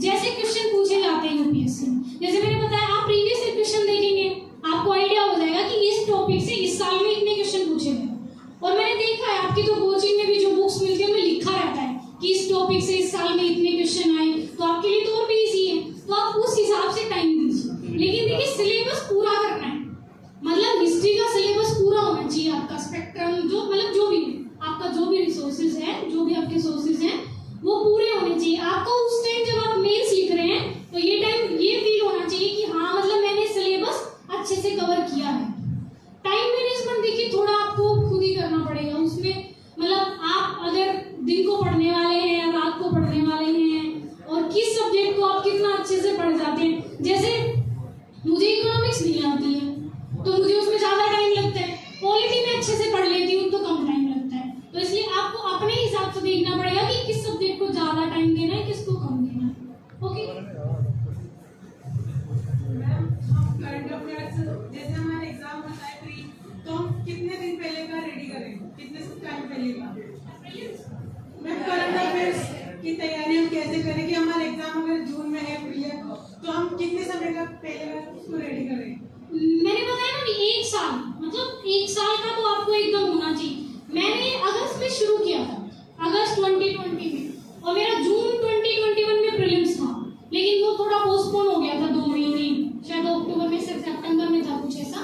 जैसे क्वेश्चन पूछे जाते हैं यूपीएससी में, जैसे मैंने बताया आप प्रीवियस क्वेश्चन देखेंगे, आपको आइडिया हो जाएगा कि इस टॉपिक से इस साल में इतने क्वेश्चन पूछे गए। और मैंने देखा है आपकी तो कोचिंग में भी जो बुक्स मिलती है उनमें लिखा रहता है कि इस टॉपिक से इस साल में इतने क्वेश्चन आए, तो आपके लिए तो और भी इजी है। तो आप उस हिसाब से टाइम दीजिए, लेकिन देखिए सिलेबस पूरा करना है। मतलब हिस्ट्री का सिलेबस पूरा होना चाहिए, आपका स्पेक्ट्रम जो मतलब जो भी है, आपका जो भी रिसोर्सेज है, जो भी आपके सोर्सेज हैं वो पूरे होने चाहिए। आपको उस टाइम जब आप मेंस लिख रहे हैं तो ये टाइम ये फील होना चाहिए कि हाँ मतलब मैंने सिलेबस अच्छे से कवर किया है। टाइम मैनेजमेंट देखिए थोड़ा आपको खुद ही करना पड़ेगा उसमें। मतलब आप अगर दिन को पढ़ लिखना पड़ेगा कि किस सब्जेक्ट को ज्यादा टाइम देना है, किसको कम देना है। ओके, करंट अफेयर्स जैसे हमारा एग्जाम होता है प्री, तो हम कितने दिन पहले का रेडी करें, कितने टाइम पहले का मैम करंट अफेयर्स की तैयारी हम कैसे करें कि हमारा एग्जाम अगर जून में है प्री है, तो हम कितने समय का पहले का उसको रेडी करें? मैंने बताया ना, 1 साल, मतलब 1 साल का तो आपको एकदम होना चाहिए। मैंने अगस्त में शुरू किया था, अगस्त 2020 में, और मेरा जून 2021 में प्रीलिम्स था, लेकिन वो थोड़ा पोस्टपोन हो गया था 2 महीने, शायद अक्टूबर में से सितंबर में था कुछ ऐसा।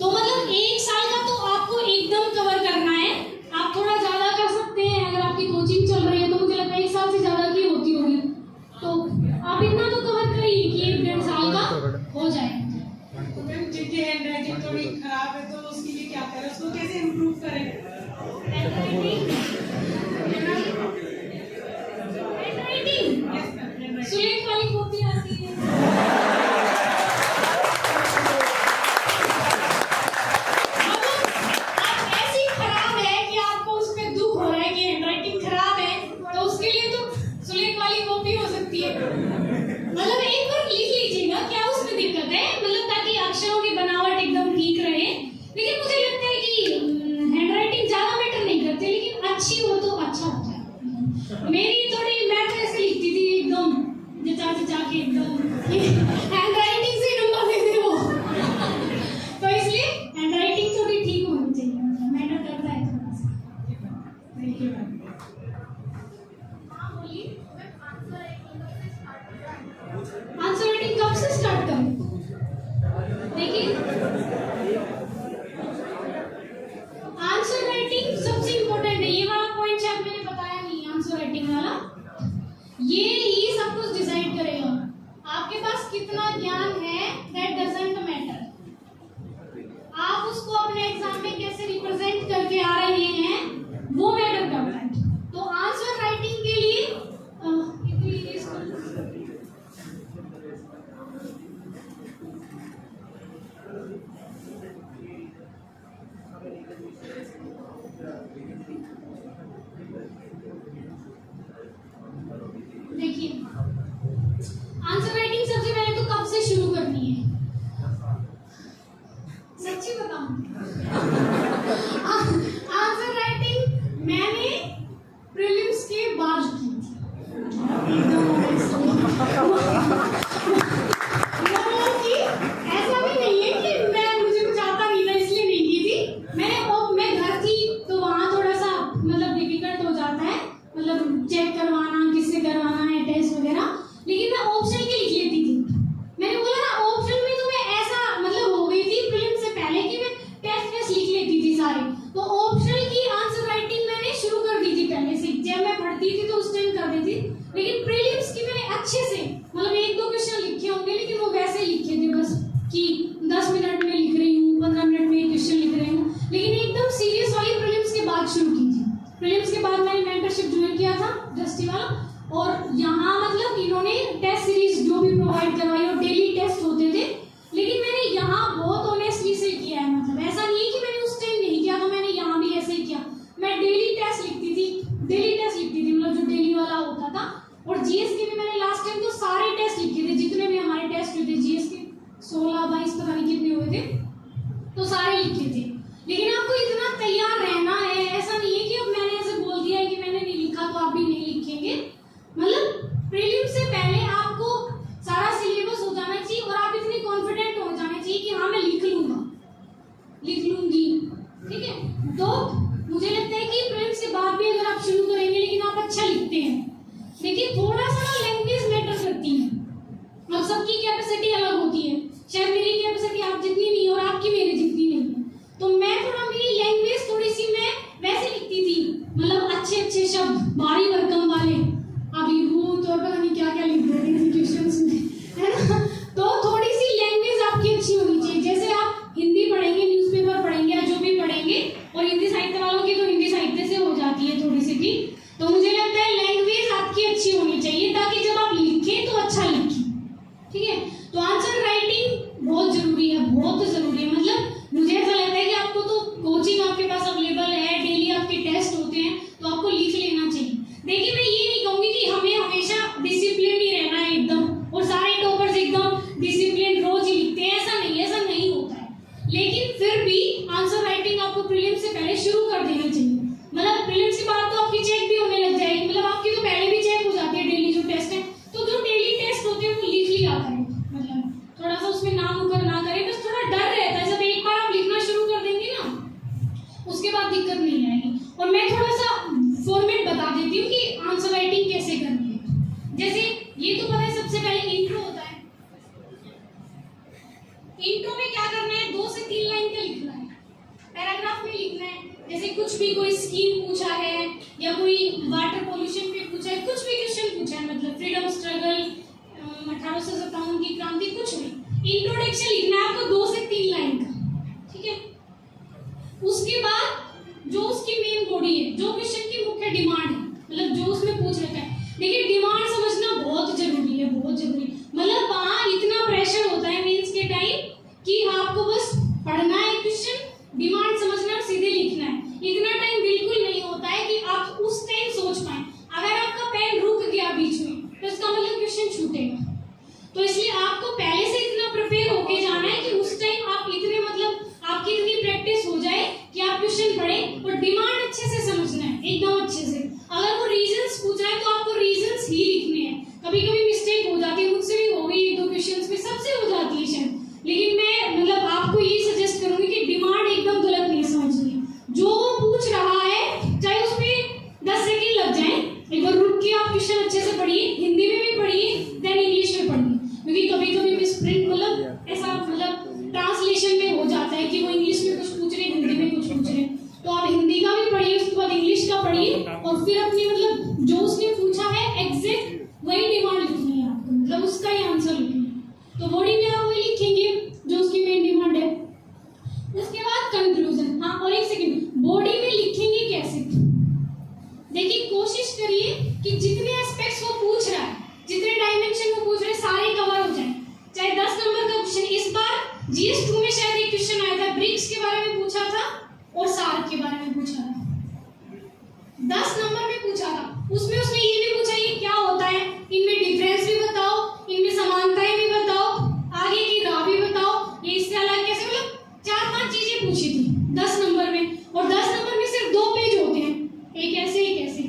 तो मतलब 1 साल का तो आपको एकदम कवर करना है। आप थोड़ा ज्यादा कर सकते हैं, अगर आपकी कोचिंग चल रही है तो मुझे लगता है 1 साल से ज्यादा की होती होगी, तो आप इतना तो कवर करिए कि 1-1.5 साल का हो जाए। तो मैम जिनकी हैंड राइटिंग थोड़ी खराब है तो उसके लिए क्या करें, उसको कैसे इम्प्रूव करें? हैंडराइटिंग सुलेख वाली कॉपी आती है। आप ऐसी खराब है कि आपको उस पे दुख हो रहा है कि हैंडराइटिंग खराब है, तो उसके लिए तो सुलेख वाली कॉपी हो सकती है। मतलब एक बार लिख लीजिएगा, क्या उसमें दिक्कत है, मतलब ताकि अक्षरों की बनावट एकदम ठीक रहे। लेकिन मुझे लगता है कि हैंडराइटिंग ज्यादा मैटर नहीं करती, लेकिन अच्छी हो तो अच्छा हो जाए। मेरी थोड़ी, मैं तो ऐसे लिखती थी एकदम जचा के एकदम, हैंडराइटिंग से नंबर दे दे वो। तो इसलिए हैंडराइटिंग थोड़ी ठीक होनी चाहिए, मैटर करता है थोड़ा सा। Thank you ma'am. हाँ बोलिए, आंसर राइटिंग कब से स्टार्ट करें? देखिए, आंसर राइटिंग सबसे इम्पोर्टेंट है। ये वाला पॉइंट शायद मैंने बताया नहीं, आंसर राइटिंग वाला, ये ही सब कुछ डिसाइड करेगा। आपके पास कितना ज्ञान है, दैट डजंट मैटर। आप उसको अपने एग्जाम में कैसे रिप्रेजेंट करके आ रहे हैं, वो मैटर करता है। तो आंसर राइटिंग के लिए देखिए, आंसर राइटिंग सबसे पहले तो कब से शुरू करनी है, सच्ची बताऊं? आंसर राइटिंग मैंने प्रीलिम्स के बाद की थी। ऐसा भी नहीं है कि मुझे कुछ आता नहीं था इसलिए नहीं की थी। मैं घर थी तो वहाँ थोड़ा सा मतलब डिफिकल्ट हो जाता है, मतलब चेक करवाना, किससे करवाना है टेस्ट वगैरह, लेकिन मैं ऑप्शन के लिख लेती थी। मैंने बोला ना, ऑप्शन में तो मैं ऐसा मतलब हो गई थी प्रीलिम्स से पहले कि मैं टेस्ट लिख लेती थी सारे। तो ऑप्शनल की आंसर राइटिंग मैंने शुरू कर दी थी पहले से, जब मैं पढ़ती थी तो उस टाइम कर दी थी। लेकिन प्रीलिम्स की मैंने अच्छे से, मतलब 1-2 क्वेश्चन लिखे होंगे, लेकिन वो वैसे लिखे थे बस कि 10 मिनट में लिख रही हूँ, 15 मिनट में क्वेश्चन लिख रही हूँ। लेकिन एकदम सीरियस वाली प्रीलिम्स के बाद शुरू की थी। प्रीलिम्स के बाद मैंने मेंटरशिप ज्वाइन किया था दृष्टि वाला, और यहाँ मतलब इन्होंने टेस्ट सीरीज जो भी प्रोवाइड करवाई और डेली टेस्ट होते थे। लेकिन मैंने यहाँ बहुत ऑनेस्टली से किया है, मतलब ऐसा नहीं है कि मैंने उस टाइम नहीं किया, तो मैंने यहाँ भी ऐसे ही किया। मैं डेली टेस्ट लिखती थी, मतलब जो डेली वाला होता था। और जीएस के भी मैंने लास्ट टाइम तो सारे टेस्ट लिखे थे, जितने भी हमारे टेस्ट हुए थे जीएस के 16-22 पता नहीं कितने हुए थे, तो सारे लिखे थे। लेकिन आपको इतना तैयार रहना है, ऐसा नहीं है कि अब मैंने ऐसे बोल दिया है कि मैंने नहीं लिखा तो आप भी नहीं लिखेंगे। मतलब प्रीलिम से पहले आपको सारा सिलेबस हो जाना चाहिए और आप इतनी कॉन्फिडेंट हो जाना चाहिए कि हाँ मैं लिख लूंगा, लिख लूंगी, ठीक है। तो मुझे लगता है कि प्रीलिम से बाद भी अगर आप शुरू करेंगे लेकिन आप अच्छा लिखते हैं, देखिए थोड़ा सा ना लैंग्वेज मैटर करती है। अब सबकी कैपेसिटी अलग होती है, शायद मेरी कैपेसिटी आप जितनी नहीं और आपकी मेरी जितनी नहीं है, तो मैं थोड़ा, मेरी लैंग्वेज थोड़ी सी मैं वैसे लिखती थी, मतलब अच्छे अच्छे शब्द, भारी भरकम वाले, अभी भूत और पता नहीं क्या क्या लिख देते थे क्वेश्चंस में, है ना। तो थोड़ी सी लैंग्वेज आपकी अच्छी होनी चाहिए। जैसे आप हिंदी पढ़ेंगे, न्यूज़पेपर पढ़ेंगे या जो भी पढ़ेंगे, और हिंदी साहित्य वालों की तो हिंदी साहित्य से हो जाती है थोड़ी सी भी, तो मुझे लगता है लैंग्वेज आपकी अच्छी होनी चाहिए ताकि जब आप लिखें तो अच्छा लिखें, ठीक है। तो आंसर राइटिंग बहुत जरूरी है, बहुत जरूरी है। मतलब मुझे ऐसा लगता है कि आपको तो कोचिंग आपके पास अवेलेबल है, डेली आपके टेस्ट होते हैं, तो आपको लिख लेना चाहिए। कुछ नहीं, इंट्रोडक्शन लिखना है आपको 2 से 3 लाइन का, ठीक है। उसके बाद जो उसकी मेन बॉडी है, जो क्वेश्चन की मुख्य डिमांड है, मतलब जो उसमें पूछ रखा है। देखिए डिमांड समझना बहुत जरूरी है, बहुत जरूरी। मतलब वहाँ इतना प्रेशर होता है मेंस के टाइम कि आपको बस पढ़ना है क्वेश्चन, डिमांड समझना और सीधे लिखना है। इतना टाइम बिल्कुल नहीं होता है कि आप उस टाइम सोच पाए। अगर आपका पेन रुक गया बीच में तो इसका मतलब क्वेश्चन छूटेगा। तो इसलिए आपको पहले से इतना प्रिपेयर होके जाना है कि उस टाइम आप इतने मतलब आपकी इतनी प्रैक्टिस हो जाए कि आप क्वेश्चन पढ़ें और डिमांड अच्छे से समझना है, एकदम अच्छे से। अगर वो रीजंस पूछ रहा है तो आपको रीजंस ही लिखने हैं। कभी कभी मिस्टेक हो जाती है, मुझसे भी हो गई 1-2 क्वेश्चंस में, सबसे हो जाती है शायद, लेकिन मैं मतलब आपको ये सजेस्ट करूंगी कि डिमांड एकदम गलत नहीं समझनी है। जो वो पूछ रहा है चाहे उसमें 10 सेकंड लग जाए, एक बार रुक के आप क्वेश्चन अच्छे से पढ़िए, हिंदी में भी पढ़िए, देन इंग्लिश में पढ़िए। क्योंकि कभी कभी मिसप्रिंट मतलब ऐसा मतलब ट्रांसलेशन में हो जाता है कि वो इंग्लिश में कुछ पूछ रहे, हिंदी में कुछ पूछ रहे। तो आप हिंदी का भी पढ़िए, उसके बाद इंग्लिश का पढ़िए और फिर अपनी मतलब जो उसने पूछा है एग्जैक्ट वही डिमांड लिखनी है आपको, मतलब उसका ही आंसर लिखना है। तो बॉडी में आप वही लिखेंगे जो उसकी मेन डिमांड है। उसके बाद कंक्लूजन। हाँ, और एक सेकंड, बॉडी में लिखेंगे कैसे? देखिए कोशिश करिए कि जितने एस्पेक्ट्स वो पूछ रहा है, जितने डायमेंशन वो पूछ रहे हैं, सारे कवर हो जाए। चाहे 10 नंबर का क्वेश्चन, इस बार GS2 में शायद एक क्वेश्चन आया था, ब्रिक्स के बारे में पूछा था और सार्क के बारे में पूछा था, 10 नंबर में पूछा था। उसमें उसने ये भी पूछा ये क्या होता है, इनमें डिफरेंस भी बताओ, इनमें समानताएं भी बताओ, आगे की राह भी बताओ, ये इससे अलग कैसे, मतलब 4-5 चीजें पूछी थी 10 नंबर में। और 10 नंबर में सिर्फ 2 पेज होते हैं, एक ऐसे एक ऐसे।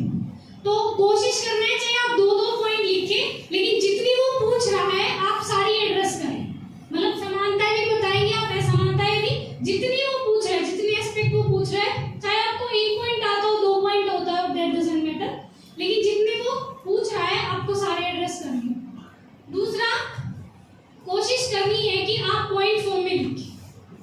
तो कोशिश करना है चाहे आप 2-2 पॉइंट लिखें, लेकिन जितनी वो पूछ रहा है आप सारी एड्रेस करें। मतलब समानताएं भी बताएंगे आप, असमानताएं भी, जितनी वो पूछ रहा है, जितने एस्पेक्ट वो पूछ रहा है, चाहे आपको 1 पॉइंट आता हो, 2 पॉइंट होता हो, दैट डजंट मैटर, लेकिन जितने वो पूछ रहा है आपको सारे एड्रेस करने हैं। दूसरा, कोशिश करनी है कि आप पॉइंट फॉर्म में लिखें,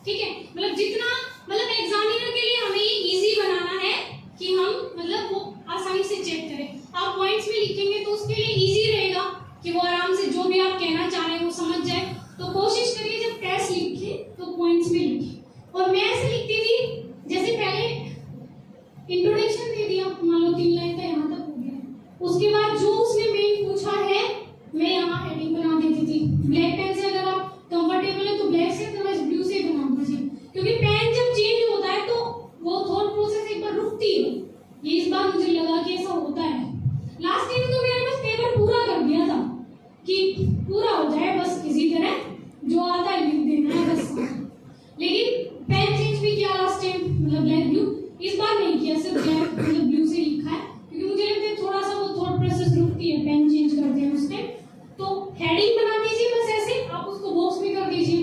ठीक है। मतलब जितना मतलब एग्जामिनर के लिए हमें ये इजी बनाना है कि हम मतलब वो आसानी से चेक करें। आप पॉइंट्स में लिखेंगे तो उसके लिए इजी रहेगा कि वो आराम से जो भी आप कहना चाह रहे हैं वो समझ जाए। तो कोशिश करिए जब टेस्ट लिखें तो पॉइंट्स में लिखें। और मैं ऐसे लिखती थी, जैसे पहले इंट्रोडक्शन दे दिया, मान लो 3 लाइन का यहाँ तक हो गया, उसके बाद जो उसने मेन पूछा है मैं यहाँ हेडिंग बना देती थी। ब्लैक पेन से अगर आप कंफर्टेबल है तो ब्लैक से, अदरवाइज ब्लू से बना दीजिए, क्योंकि पेन जब चेंज होता है तो वो थॉट प्रोसेस एक बार रुकती है। ये इस बार मुझे लगा कि ऐसा होता है। लास्ट टाइम तो मैंने बस पेपर पूरा कर दिया था कि पूरा हो जाए, बस किसी तरह जो आता है लिख देना है बस। लेकिन पेन चेंज भी किया लास्ट टाइम, मतलब ब्लैक ब्लू। इस बार नहीं किया, सिर्फ ब्लैक मतलब ब्लू से लिखा है, क्योंकि मुझे लगता है थोड़ा सा वो थॉट प्रोसेस रुकती है, पेन चेंज करते हैं उस टाइम। तो हेडिंग बना दीजिए बस ऐसे, आप उसको बॉक्स में कर दीजिए।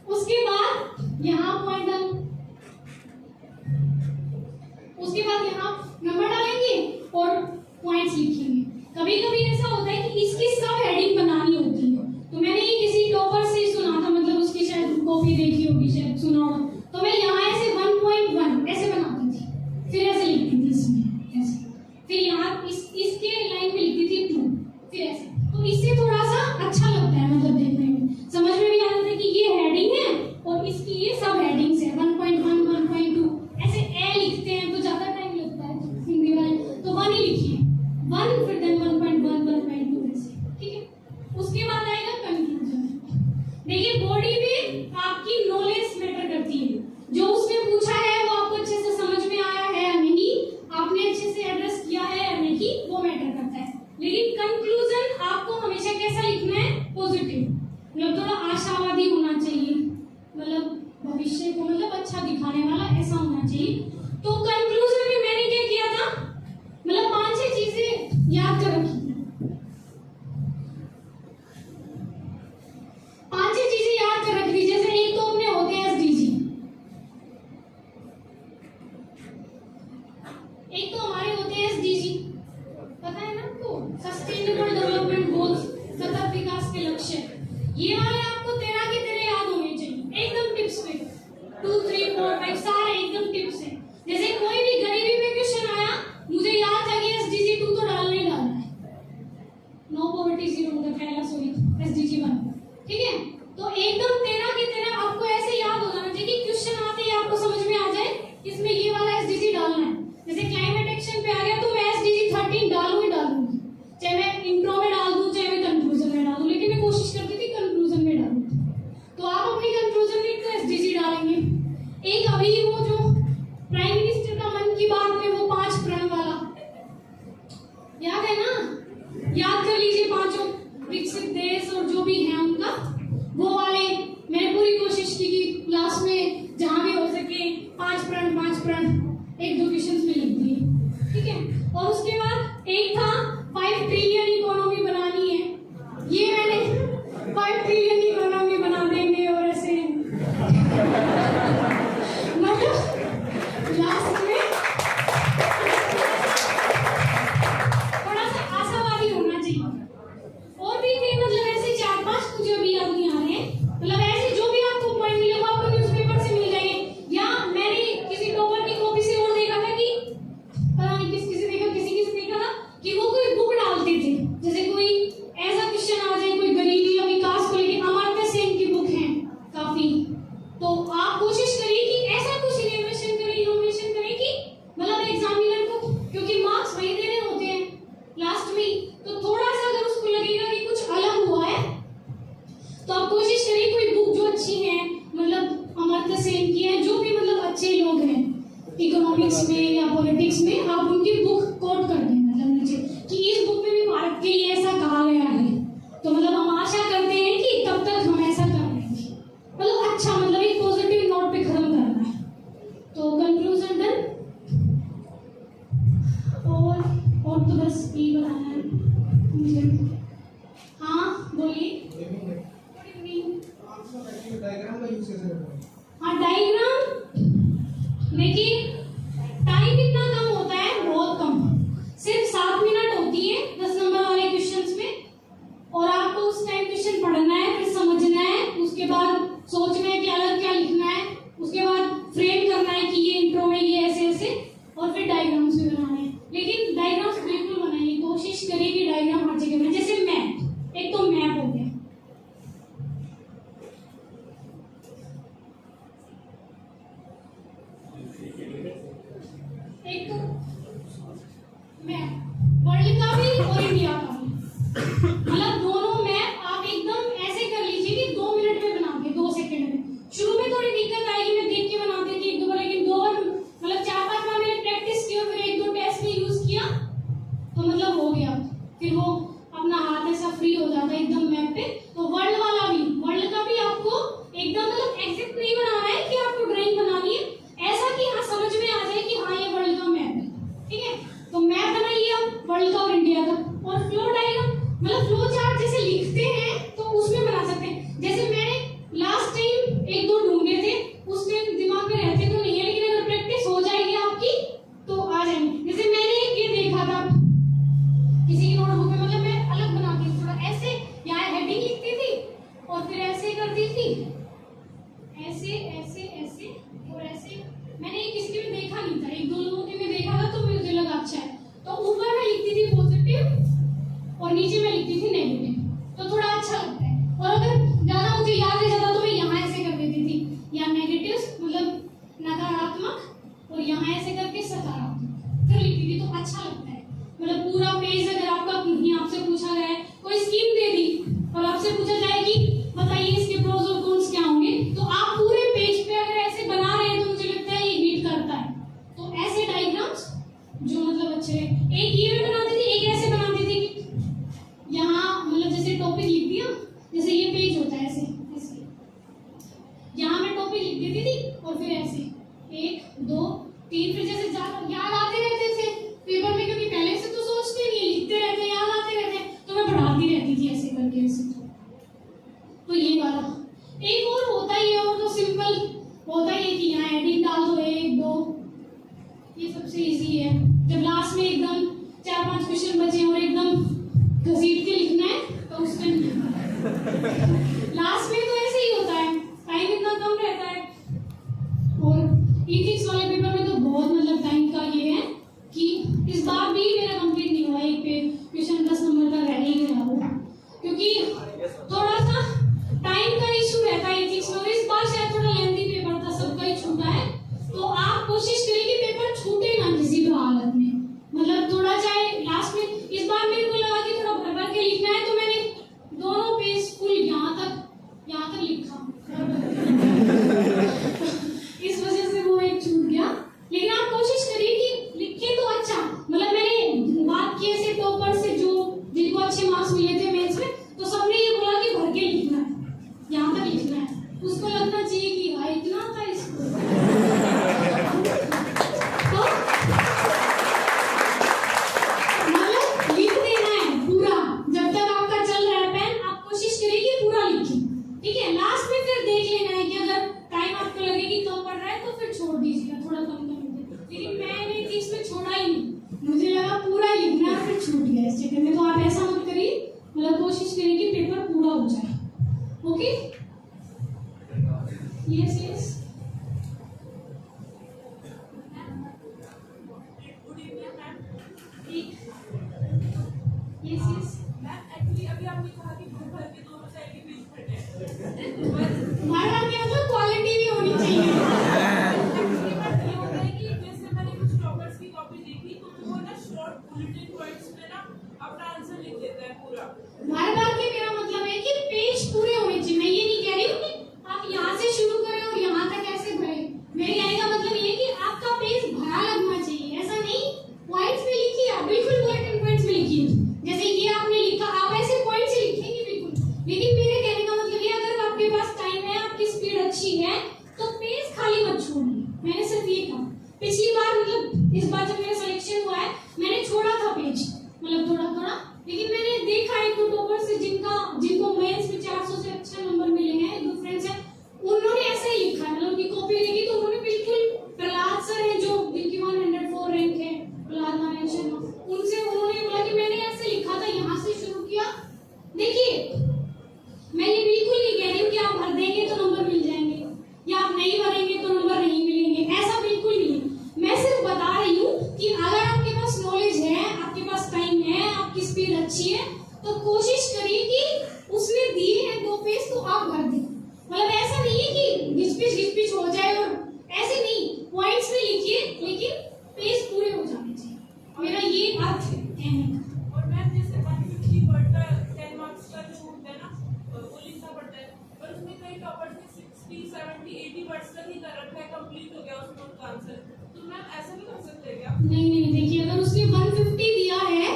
उसके बाद यहाँ पॉइंट डाल, उसके बाद यहाँ नंबर डालेंगे और पॉइंट्स लिखेंगे। कभी कभी ऐसा होता है कि इसकी सब हेडिंग बनानी होती है, तो मैंने ये किसी टॉपर से सुना था, मतलब उसकी शायद कॉपी देखी होगी, शायद सुना होगा। तो मैं यहाँ ऐसे 1.1 ऐसे बनाती थी, फिर ऐसे लिखती थी इसमें ऐसे, फिर यहाँ इसके लाइन में लिखती थी 2, फिर ऐसे। तो इससे थोड़ा सा अच्छा लगता है, मतलब देखने में समझ में भी आता है कि ये हेडिंग है और इसकी ये सब हेडिंग्स है। 1.1 1.2 ऐसे ए लिखते हैं तो ज्यादा टाइम लगता है हिंदी वाले, तो 1 ही लिखिए, 1 फिर देन 1.1 1.2 ऐसे, ठीक है। उसके बाद आएगा कंक्लूजन। देखिए बॉडी में आपकी नॉलेज मैटर करती है, जो उसने पूछा है वो आपको अच्छे से समझ में आया है या नहीं, आपने अच्छे से एड्रेस किया है या नहीं, वो मैटर करता है। लेकिन कंक्लूजन आपको हमेशा कैसा लिखना है, पॉजिटिव, मतलब थोड़ा आशावादी होना चाहिए, मतलब भविष्य को मतलब अच्छा दिखाने वाला ऐसा होना चाहिए। तो कंक्लूजन में मैंने क्या किया था, मतलब 5-6 चीजें याद कर रखी, 5-6 चीजें याद कर रखी थी। जैसे एक तो अपने होते हैं SDG, एक तो हमारे होते हैं SDG, पता है ना आपको, सस्टेनेबल डेवलपमेंट गोल्स, सतत विकास के लक्ष्य। ये वाले आपको 13 के 13 याद होने चाहिए, एकदम टिप्स पे, 2 3 4 5 सारे एकदम टिप्स है। जैसे कोई भी गरीबी में क्वेश्चन आया, मुझे याद था कि SDG 2 तो डालना ही डालना है, नो याद है ना? याद कर लीजिए पांचों विकसित देश और जो भी हैं उनका वो वाले। मैंने पूरी कोशिश की कि क्लास में जहां भी हो सके 5 प्रण एक दो क्वेश्चंस में लिख दिए, ठीक है। और उसके बाद एक था 5 ट्रिलियन इकोनॉमी बनानी है, ये मैंने 5 ट्रिलियन इकोनॉमी बना देंगे और ऐसे मतलब लास्ट में थोड़ा सा आशावादी होना चाहिए। और भी थे मतलब ऐसे 4-5 मुझे अभी याद नहीं आ रहे हैं, मतलब ऐसे जो भी आपको पॉइंट मिले वो आपको न्यूज़पेपर से मिल जाएंगे। या मैंने किसी टॉपर की कॉपी से और देखा था कि पता नहीं किसी देखा था कि वो कोई बुक डालते थे, जैसे कोई ऐसा क्वेश्चन आ जाए कोई गरीबी या विकास को लेकर, अमर्त्य सेन की बुक है काफी, तो आप कोशिश करिए कि ऐसा कुछ इनोवेशन करें कि मतलब एग्जामिनर को, क्योंकि मार्क्स वही देने होते हैं लास्ट में, तो थोड़ा सा अगर उसको लगेगा कि कुछ अलग हुआ है तो आप कोशिश करिए कोई बुक जो अच्छी है, मतलब अमर्त्य सेन की है, जो भी मतलब अच्छे लोग हैं इकोनॉमिक्स में या पॉलिटिक्स में, आप उनकी बुक कोट कर दें मतलब नीचे कि इस बुक में भी भारत के लिए ऐसा कहा गया है, तो मतलब हम आशा करते हैं कि तब तक हम ऐसा कर लेंगे, मतलब अच्छा मतलब एक पॉजिटिव नोट पे खत्म करना है। तो कंक्लूजन डन। और तो बस यही बताना है मुझे। हाँ बोलिए। डायग्राम का यूज कैसे करते हैं? हाँ डायग्राम, देखिए टाइम इतना कम होता है, बहुत कम, सिर्फ 7 मिनट होती है 10 नंबर वाले क्वेश्चंस में, और आपको उस टाइम क्वेश्चन पढ़ना है, फिर समझना है, उसके बाद सोचना है कि अलग क्या लिखना है, उसके बाद फ्रेम करना है कि ये इंट्रो में ये ऐसे ऐसे, और फिर डायग्राम्स भी बनाने हैं। लेकिन डायग्राम्स बिल्कुल बनाइए, कोशिश करिए कि डायग्राम हर जगह में, जैसे मैप, एक तो मैप हो गया, एक तो मैप वर्ल्ड का भी और इंडिया का भी, मतलब दोनों मैप आप एकदम ऐसे कर लीजिए कि 2 मिनट में बना के 2 सेकंड में। शुरू में थोड़ी दिक्कत आएगी, मैं देख के बनाती थी 1-2 बार, लेकिन 2 बार मतलब 4-5 बार मैंने प्रैक्टिस की और फिर 1-2 टेस्ट में यूज किया तो मतलब हो गया, फिर वो अपना हाथ ऐसा फ्री हो जाता है एकदम मैप पे। तो वर्ल्ड वाला भी, वर्ल्ड का भी आपको एकदम मतलब एग्जैक्ट नहीं बनाना है कि आपको ड्राइंग बनानी है, ऐसा कि हाँ समझ में आ जाए कि हाँ ये वर्ल्ड का मैप है, ठीक है। तो मैप बनाइए आप वर्ल्ड का और इंडिया का, और फ्लो डायग्राम मतलब फ्लो चार्ट जैसे लिखते हैं तो उसमें बना सकते हैं। जैसे मैंने लास्ट टाइम 1-2 ढूंढे थे, उस टाइम दिमाग में रहते तो नहीं है, लेकिन अगर प्रैक्टिस हो जाएगी आपकी तो आ जाएंगे। जैसे मैंने ये देखा था किसी की नोटबुक में, मतलब मैं अलग बनाती थी, थोड़ा ऐसे यहाँ हेडिंग लिखती थी और फिर ऐसे करती थी, ऐसे ऐसे ऐसे और ऐसे। मैंने ये किसी के में देखा नहीं था, 1-2 लोगों के में देखा था तो मुझे लगा अच्छा है, तो ऊपर मैं लिखती थी पॉजिटिव और नीचे मैं लिखती थी नेगेटिव, तो थोड़ा अच्छा लगता है। और अगर ज्यादा मुझे याद नहीं जाता तो मैं यहाँ ऐसे कर देती थी, या नेगेटिव मतलब नकारात्मक और यहाँ ऐसे करके सकारात्मक फिर लिखती थी, तो अच्छा लगता है। मतलब पूरा पेज अगर आपका कहीं आपसे पूछा गया है, कोई स्कीम दे दी और आपसे पूछा जाए कि बताइए इसके प्रोज और कॉन्स क्या होंगे, तो आप पूरे पेज पे अगर ऐसे बना रहे हैं तो मुझे लगता है ये हीट करता है। तो ऐसे डायग्राम्स जो मतलब अच्छे, एक ये भी बनाती थी, एक ऐसे बनाती थी कि यहाँ मतलब जैसे टॉपिक लिख दिया, जैसे ये पेज होता है ऐसे ऐसे, यहाँ मैं टॉपिक लिख देती थी और फिर ऐसे 1 2 3, फिर जैसे याद आते रहते थे पेपर में, क्योंकि पहले से तो सोचते नहीं, लिखते रहते, याद आते रहते, तो मैं बढ़ाती रहती थी ऐसे करके ऐसे। तो ये वाला एक और होता ही है, और तो सिंपल होता ही है कि यहाँ हेडिंग डाल दो 1 2, ये सबसे इजी है। जब लास्ट में एकदम 4-5 क्वेश्चन बचे और एकदम घसीट के लिखना है तो उस टाइम लास्ट में तो ऐसे ही होता है, टाइम इतना कम रहता है। और इथिक्स वाले पेपर में तो बहुत मतलब टाइम का ये है कि इस बार भी मेरा कंप्लीट नहीं हुआ, एक पे क्वेश्चन 10 नंबर का रह ही गया वो, क्योंकि थोड़ा सा टाइम का इशू रहता है इथिक्स में। इस बार शायद थोड़ा लेंथी पेपर था, सबका ही छूटा है, तो आप कोशिश करिए कि पेपर छूटे ना किसी भी हालत में, मतलब थोड़ा चाहे लास्ट में। इस बार मेरे को लगा कि थोड़ा भर भर के लिखना है, तो मैंने दोनों पेज फुल यहाँ तक लिखा इस वजह से वो एक छूट गया। लेकिन आप कोशिश करिए कि लिखे तो अच्छा, मतलब मैंने बात की ऐसे top Yes, yes. Good evening ma'am. Yes, yes. Ma'am actually अभी आपने कहा कि घर के दोनों साइड के बीच फटे हैं। हमारा क्या मतलब क्वालिटी भी होनी चाहिए। एक्चुअली बात ये होता है कि जैसे मैंने कुछ टॉपर्स की कॉपी देखी तो वो ना शॉर्ट बुलेटिन पॉइंट्स में ना अपना आंसर लिख देता है पूरा। हर बार के मेरा मतलब है कि पेज पूरे होने चाहिए। मैं ये नहीं कह रही हूँ कि आप यहाँ से शुरू करें और यहाँ तक ऐसे भरें। मेरे कहने का मतलब ये है कि आपका पेज भरा लगना चाहिए। ऐसा नहीं पॉइंट्स में लिखिए, आप बिल्कुल बुलेटिन पॉइंट्स में लिखिए। जैसे ये आपने लिखा, आप ऐसे पॉइंट से लिखेंगे बिल्कुल। लेकिन मेरे कहने का मतलब ये, अगर आपके पास टाइम है, आपकी स्पीड अच्छी है, तो पेज खाली मत छोड़िए। मैंने सिर्फ ये कहा। पिछली बार मतलब इस बार जब मेरा सिलेक्शन हुआ है, मैंने छोड़ा था पेज, मतलब थोड़ा थोड़ा। लेकिन मैंने देखा एक दो टॉपर से जिनको मेंस में 400 से अच्छा नंबर मिले हैं, एक दो फ्रेंड्स हैं, उन्होंने ऐसा ही लिखा है। मतलब उनकी कॉपी देखी तो उन्होंने बिल्कुल, प्रहलाद सर हैं जो जिनकी 104 रैंक है, प्रहलाद नारायण शर्मा, उनसे उन्होंने बोला कि मैंने ऐसे लिखा था, यहाँ से शुरू किया। देखिए, मैं ये बिल्कुल नहीं कह रही हूँ कि आप भर देंगे तो नंबर मिल जाएंगे या आप नहीं भरेंगे तो नंबर नहीं मिलेंगे, ऐसा बिल्कुल नहीं है। मैं सिर्फ बता रही हूँ कि अगर आपके पास नॉलेज है, आपके पास टाइम है, आपकी स्पीड अच्छी है, तो कोशिश करिए कि उसमें दिए हैं 2 पेज तो आप भर दें। मतलब ऐसा नहीं है कि घिच-पिच हो जाए, और ऐसे नहीं, पॉइंट्स में लिखिए लेकिन पेज पूरे हो जाने चाहिए। मेरा ये अर्थ है कहने का। और मैम जैसे 150 वर्ड का 10 मार्क्स का जो होता है ना वो लिखना पड़ता है, पर उसमें कई टॉपर्स ने 60, 70, 80 वर्ड्स तक ही कर रखा है, कंप्लीट हो गया उसमें उनका आंसर। तो मैम ऐसा भी कर सकते हैं क्या? नहीं, देखिए, अगर उसने 150 दिया है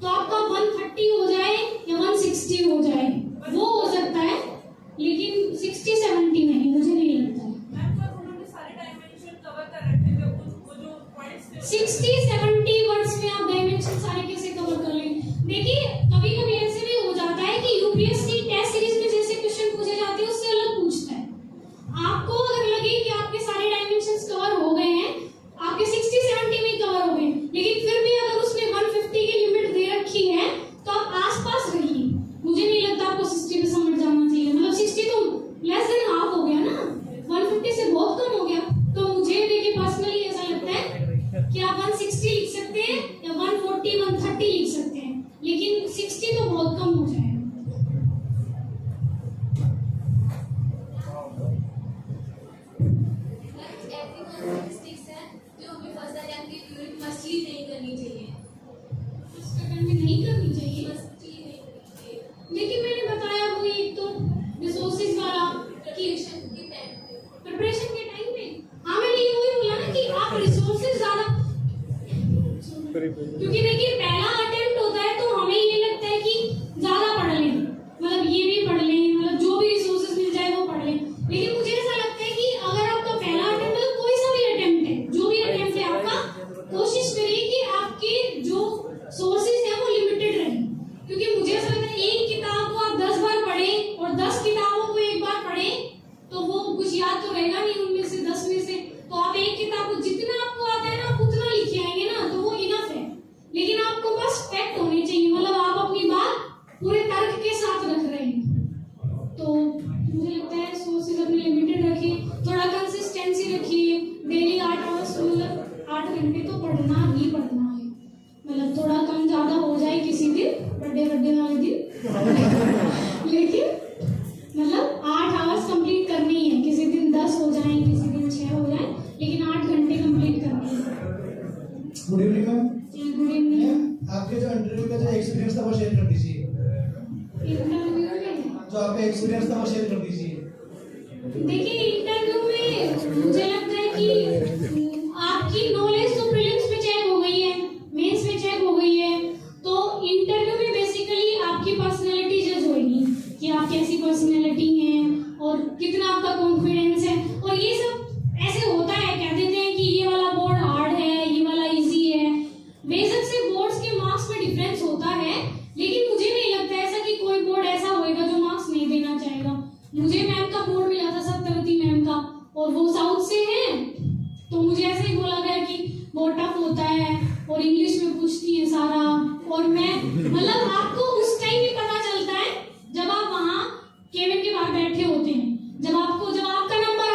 तो आपका 130 हो जाए या 160 हो जाए, वो हो सकता है, लेकिन 60-70 नहीं, मुझे नहीं लगता है। मैम पर उन्होंने सारे डायमेंशन कवर कर रखे थे, वो जो पॉइंट्स थे 60-70 वर्ड्स में आप डायमेंशन सारे कैसे कवर कर लेंगे? देखिए, कभी-कभी ऐसे भी हो जाता है कि यूपीएससी टेस्ट सीरीज में जैसे क्वेश्चन पूछे जाते हैं उससे अलग पूछता है। आपको अगर लगे कि आपके सारे डायमेंशंस कवर हो गए हैं, आपके 60-70 में कवर हो गए, लेकिन फिर भी अगर उसने 150 की लिमिट दे रखी है तो आप आसपास रहिए। मुझे नहीं लगता आपको 60 पे समझ जाना चाहिए। मतलब 60 तो लेस देन हाफ हो गया ना, 150 से बहुत कम हो गया। तो मुझे देखिए पर्सनली ऐसा लगता है कि आप 160 लिख सकते हैं या 140, 130 लिख सकते हैं, लेकिन 60 तो बहुत कम हो जाएगा। ऐसी कौन सी मिस्टेक्स हैं जो हमें फर्स्ट एग्जाम के ड्यूरिंग मस्ती नहीं करनी चाहिए? उस सेकंड में नहीं करनी चाहिए। मस्ती नहीं करनी चाहिए। लेकिन मैंने बताया वो एक तो रिसोर्सेज वाला प्रिपरेशन के टाइम पे प्रिपरेशन के टाइम पे, हाँ मैंने ये वही बोला ना कि आप रिसोर्सेज ज्यादा, क्योंकि देखिए पहला अटेम्प्ट होता है तो हमें ये लगता है कि ज्यादा पढ़ लें, मतलब ये भी पढ़ लें, मतलब जो भी रिसोर्सेज मिल जाए वो पढ़ लें। लेकिन मुझे ऐसा लगता है कि अगर आपका पहला अटेम्प्ट, मतलब कोई सा भी अटेम्प्ट है, जो भी अटेम्प्ट है आपका, कोशिश करिए कि आपके जो सोर्सेज हैं वो लिमिटेड रहें। क्योंकि मुझे ऐसा लगता है एक किताब को आप 10 बार पढ़ें और 10 किताबों को एक बार पढ़ें तो वो कुछ याद तो रहेगा नहीं उनमें से, 10 में से। तो आप एक किताब को जितना आपको आता है ना आप उतना लिख आएंगे ना, तो वो इनफ है। लेकिन आपको बस फैक्ट होने चाहिए, मतलब आप अपनी बात पूरे तर्क के साथ रख रहे हैं। तो मुझे लगता है सोर्सेज अपने लिमिटेड रखिए, थोड़ा कंसिस्टेंसी रखिए। डेली 8 आवर्स, मतलब 8 घंटे तो पढ़ना ही पढ़ना है। मतलब थोड़ा कम ज्यादा हो जाए किसी दिन, बर्थडे वाले दिन लेकिन मतलब 8 आवर्स कंप्लीट करनी है। किसी दिन 10 हो जाए, किसी दिन 6 हो जाए, लेकिन 8 घंटे कंप्लीट करनी है। Good evening ma'am. Good evening. आपके जो इंटरव्यू का जो एक्सपीरियंस था वो शेयर कर दीजिए। इंटरव्यू में जो आपका एक्सपीरियंस था वो शेयर कर दीजिए। देखिए, इंटरव्यू में मुझे लगता है कि आपकी नॉलेज तो प्रीलिम्स में चेक हो गई है, मेंस में चेक हो गई है, तो इंटरव्यू में बेसिकली आपकी पर्सनैलिटी जज होगी कि आप कैसी पर्सनैलिटी हैं और कितना आपका कॉन्फिडेंस है। और ये सब ऐसे होता है, कह देते हैं कि ये वाला बोर्ड हार्ड है, ये वाला इजी है। बेशक से बोर्ड्स के मार्क्स में डिफरेंस होता है, लेकिन मुझे नहीं लगता ऐसा कि कोई बोर्ड ऐसा होएगा जो मार्क्स नहीं देना चाहेगा। मुझे मैम का बोर्ड मिला था, सत्यवती मैम का, और वो साउथ से हैं, तो मुझे ऐसे ही बोला गया कि बहुत टफ होता है और इंग्लिश में पूछती है सारा। और मैं मतलब आपको उस टाइम ही पता चलता है जब आप वहाँ केबिन के बाहर बैठे होते हैं, जब आपका नंबर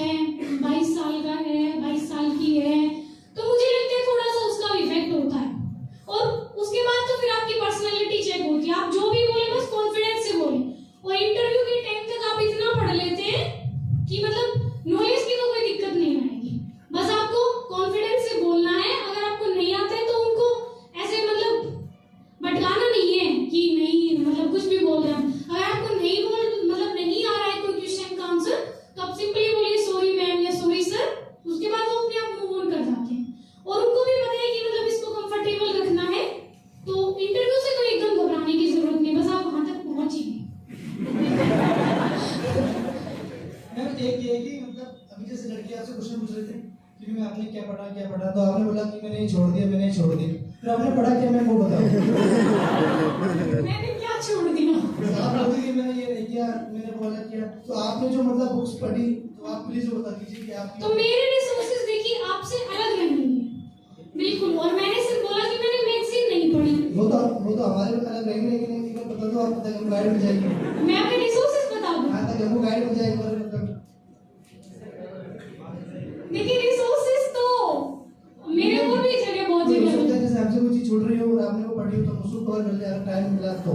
है, 22 साल का है, 22 साल की है, तो मुझे लगता है थोड़ा सा उसका इफेक्ट होता है। और उसके बाद तो फिर आपकी पर्सनैलिटी चेक होती है, आप जो भी बोले बस कॉन्फिडेंस से बोले। और इंटरव्यू के टाइम तक आप इतना पढ़ लेते हैं कि मतलब नॉलेज की तो कोई दिक्कत नहीं आएगी, बस आपको कॉन्फिडेंस से बोलना है। अगर आपको नहीं आता है तो उनको ऐसे मतलब भटकाना नहीं है कि नहीं मतलब कुछ भी बोल रहे हैं। अगर आपको नहीं आ रहा है कोई क्वेश्चन का आंसर, तो आप सिंपली बोलिए सॉरी मैम या सॉरी सर, उसके बाद वो अपने आप मूव ऑन कर जाते हैं। और उनको भी पता है कि मतलब इसको कंफर्टेबल रखना है, तो इंटरव्यू से तो एकदम घबराने की जरूरत नहीं, बस आप वहां तक पहुंचिए। मैम एक ये है कि मतलब अभी जैसे लड़की आपसे क्वेश्चन पूछ रहे थे कि मैं आपने क्या पढ़ा, तो आपने बोला कि मैंने छोड़ दिया, फिर आपने पढ़ा क्या मैम वो बताओ। मैंने क्या छोड़ दिया? आप बोलते कि मैंने ये नहीं किया, मैंने बोला किया, तो आपने जो मतलब बुक्स पढ़ी तो आप प्लीज बता दीजिए कि आप। तो मेरे रिसोर्सेज देखिए आपसे अलग रहेंगे बिल्कुल। और मैंने सिर्फ बोला कि मैंने मैगजीन नहीं पढ़ी, वो तो हमारे अलग रहेंगे, लेकिन एक बार बता दो आप, तक हम गाइड हो जाएंगे। मैं अपने रिसोर्सेज बता दूं। हां, तक हमको गाइड हो जाएगा। देखिए रिसोर्सेज तो मेरे को भी जगह बहुत हो जगह सकता है जैसे हमसे कोई चीज छूट रही हो और आपने वो पढ़ी हो तो हम उसको कवर कर ले, अगर टाइम मिला तो।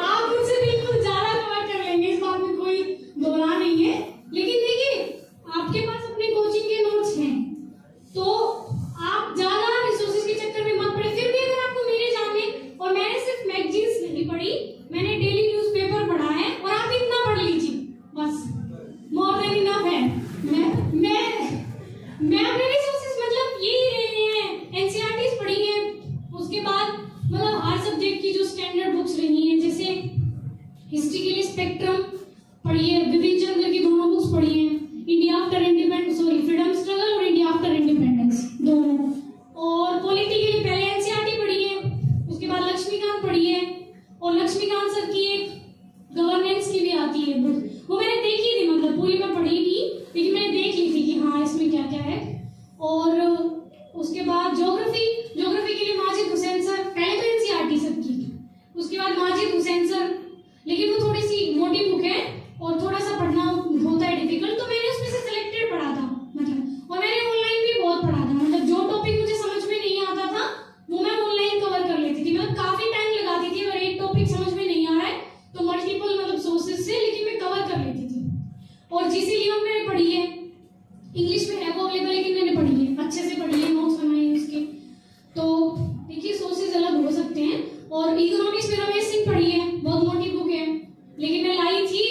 आप मुझसे बिल्कुल ज्यादा कवर कर लेंगे, इस बात में कोई दो राय नहीं है। लेकिन देखिए आपके पास अपने कोचिंग के नोट्स हैं, तो आप ज्यादा रिसोर्सेज के चक्कर में मत पड़े। फिर भी अगर आपको मेरे जानने, और मैंने सिर्फ मैगजीन्स नहीं पढ़ी, मैंने डेली न्यूज़पेपर पढ़ा है, और आप इतना पढ़ लीजिए बस, मोर देन इनफ है। मैं अपने रिसोर्सेज मतलब यही रहे हैं, एनसीईआरटीज पढ़ी है, उसके बाद मतलब हर सब्जेक्ट की जो स्टैंडर्ड बुक्स रही हैं, जैसे हिस्ट्री के लिए स्पेक्ट्रम पढ़ी है, बिपिन चंद्र की दोनों बुक्स पढ़ी हैं, इंडिया आफ्टर फ्रीडम स्ट्रगल और इंडिया आफ्टर इंडिपेंडेंस दोनों। और पॉलिटी के लिए पहले एनसीईआरटी पढ़ी है, उसके बाद लक्ष्मीकांत पढ़ी है, और लक्ष्मीकांत सर की एक गवर्नेंस की भी आती है बुक, वो मैंने देखी थी, मतलब पूरी मैं पढ़ी नहीं, लेकिन मैंने देख ली थी कि हाँ इसमें क्या क्या है। और उसके बाद ज्योग्राफी के लिए माजिद हुसैन सर, पहले तो एनसीईआरटी सर की, उसके बाद माजिद हुसैन सर, लेकिन वो थोड़ी सी मोटी बुक है और थोड़ा सा पढ़ना होता है डिफिकल्ट, तो मैंने उसमें से सिलेक्टेड पढ़ा था मतलब। और मैंने ऑनलाइन भी बहुत पढ़ा था, मतलब जो टॉपिक मुझे समझ में नहीं आता था वो मैं ऑनलाइन कवर कर लेती थी, मतलब काफी टाइम लगाती थी। अगर एक टॉपिक समझ में नहीं आ रहा है तो मल्टीपल मतलब सोर्सेज से, लेकिन मैं कवर कर लेती थी। और जीसी लियोन मैंने पढ़ी है, इंग्लिश में है वो अवेलेबल, लेकिन मैंने पढ़ी है, अच्छे से पढ़ी है, नोट्स बनाए हैं उसके। तो देखिए सोर्सेज अलग हो सकते हैं। और इकोनॉमिक्स में रमेश सिंह पढ़ी है, बहुत मोटी बुक है, लेकिन मैं लाई थी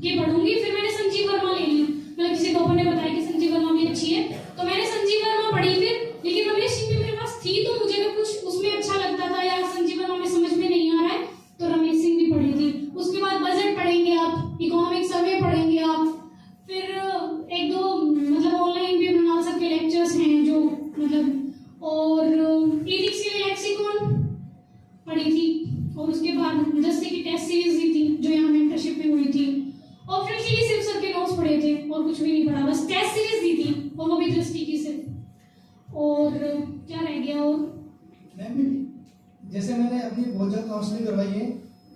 कि पढ़ूंगी, फिर मैंने संजीव वर्मा ले ली, मतलब किसी को ने बताया कि संजीव वर्मा भी अच्छी है, तो मैंने संजीव वर्मा पढ़ी फिर। लेकिन रमेश सिंह भी मेरे पास थी, तो मुझे अगर कुछ उसमें अच्छा लगता था या संजीव वर्मा में समझ में नहीं आ रहा है तो रमेश सिंह भी पढ़ी थी। उसके बाद बजट पढ़ेंगे आप, इकोनॉमिक सर्वे पढ़ेंगे आप, फिर एक दो मतलब ऑनलाइन भी बना सकते लेक्चर्स हैं जो मतलब, और एथिक्स के लिए लेक्सिकॉन पढ़ी थी, और उसके बाद दस्ते की टेस्ट सीरीज दी थी जो यहाँ मेंटरशिप में हुई थी। ऑप्शन के लिए सिर्फ सर के नोट्स पढ़े थे और कुछ भी नहीं पढ़ा, बस टेस्ट सीरीज दी थी और वो भी दृष्टि की सिर्फ। और क्या रह गया? और मैम जैसे मैंने अपनी बहुत जगह काउंसलिंग करवाई है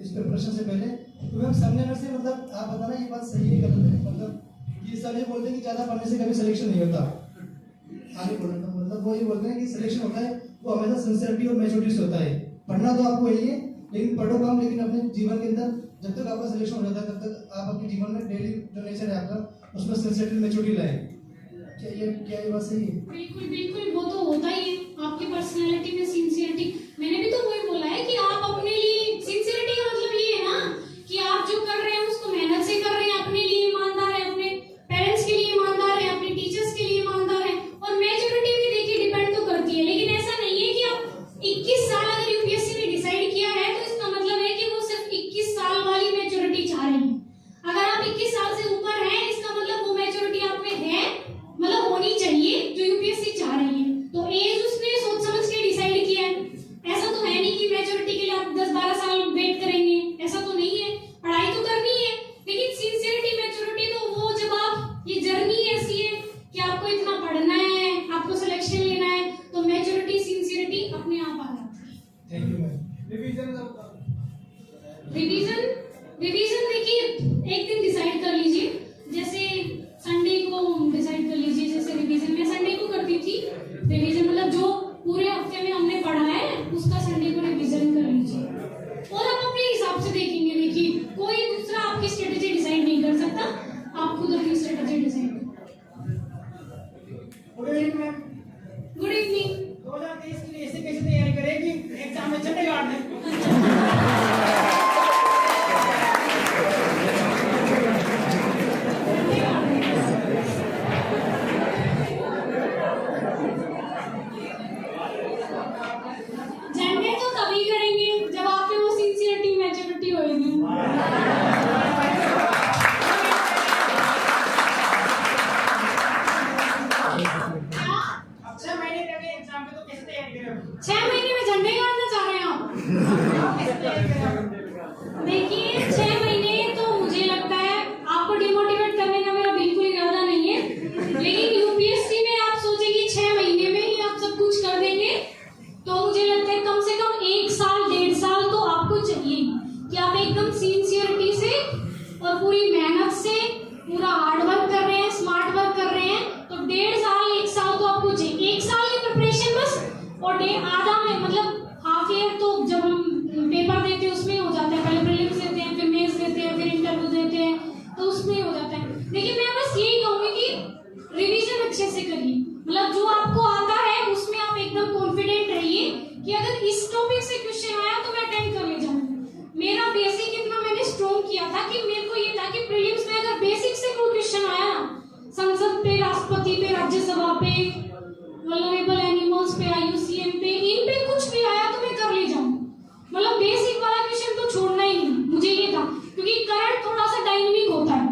इस प्रिपरेशन से पहले, तो मैम सामने मेरे से मतलब आप बताना ये बात सही है गलत है, मतलब कि सब ये बोलते हैं कि ज़्यादा पढ़ने से कभी सिलेक्शन नहीं होता। आगे बोलना तो मतलब वो ये बोलते हैं कि सिलेक्शन होता है वो हमेशा सिंसियरिटी और मैच्योरिटी से होता है। पढ़ना तो आपको यही है, लेकिन पढ़ो कम, लेकिन अपने जीवन के अंदर जब तक आपका सिलेक्शन हो जाता है तब तक आप अपने जीवन में डेली जो नेचर है आपका उसमें सिंसियरिटी मैच्योरिटी लाएं। क्या ये बात सही है? बिल्कुल बिल्कुल, वो तो होता ही है आपकी पर्सनालिटी में सिंसियरिटी। मैंने भी तो वही बोला है कि आप अपने लिए सिंसियरिटी का मतलब ये है ना कि आप जो कर रहे हैं उसको मेहनत से कर रहे हैं, अपने लिए ईमानदार है, अपने पेरेंट्स के लिए ईमानदार है, अपने टीचर्स के लिए ईमानदार है। और मेच्योरिटी भी देखिए डिपेंड तो करती है, लेकिन ऐसा नहीं है कि आप 21 साल अगर यूपीएससी ने डिसाइड किया है तो इसका मतलब है कि वो सिर्फ 21 साल वाली मेच्योरिटी चाह रहे हैं। अगर आप 21 साल से ऊपर हैं इसका मतलब वो मेच्योरिटी आप में है, मतलब होनी चाहिए जो यूपीएससी चाह रही है। तो एज उसने सोच समझ के डिसाइड किया है, ऐसा तो है नहीं कि मेच्योरिटी के लिए आप 10-12 good evening ma'am. Good evening. 2023 के लिए ऐसे कैसे तैयारी करें कि एग्जाम में झंडे गाड़ दें? झंडे तो तभी करेंगे जब आप पे वो सिंसियरिटी मैच्योरिटी होगी। अब 6 महीने रह गए एग्जाम में, तो कैसे तैयारी करें? 6 महीने में झंडे गाड़ना चाह रहे हैं आप? कैसे तैयारी करें आप? देखिए 6 महीने तो मुझे लगता है आपको डिमोटिवेट करने का मेरा बिल्कुल इरादा नहीं है, लेकिन यूपीएससी में आप सोचें कि 6 महीने में ही आप सब कुछ कर देंगे, तो मुझे लगता है कम से कम 1 साल 1.5 साल तो आपको चाहिए कि आप एकदम सिंसियरिटी से और पूरी मेहनत से पूरा हार्ड वर्क कर रहे हैं, स्मार्ट वर्क कर रहे हैं, तो 1.5 साल 1 साल तो आपको चाहिए। 1 साल की प्रिपरेशन बस, और आधा में मतलब हाफ ईयर तो जब हम पेपर देते हैं उसमें हो जाता है, पहले प्रीलिम्स देते हैं, फिर मेंस देते हैं, फिर इंटरव्यू देते हैं, तो उसमें हो जाता है। लेकिन मैं बस यही कहूंगी कि रिवीजन अच्छे से करिए, मतलब जो आपको आता है उसमें आप एकदम कॉन्फिडेंट रहिए कि अगर इस टॉपिक से क्वेश्चन आया तो मैं अटेंड कर ले जाऊंगा। मेरा बेसिक इतना मैंने स्ट्रॉन्ग किया था कि मेरे को ये था कि प्रीलिम्स में अगर बेसिक से कोई क्वेश्चन आया ना, संसद पे, राष्ट्रपति पे, राज्यसभा पे, वल्नरेबल एनिमल्स पे, IUCN पे, इन पे कुछ भी आया तो मैं कर ले जाऊंगा। मतलब बेसिक वाला क्वेश्चन तो छोड़ना ही नहीं, मुझे ये था, क्योंकि करंट थोड़ा सा डायनेमिक होता है।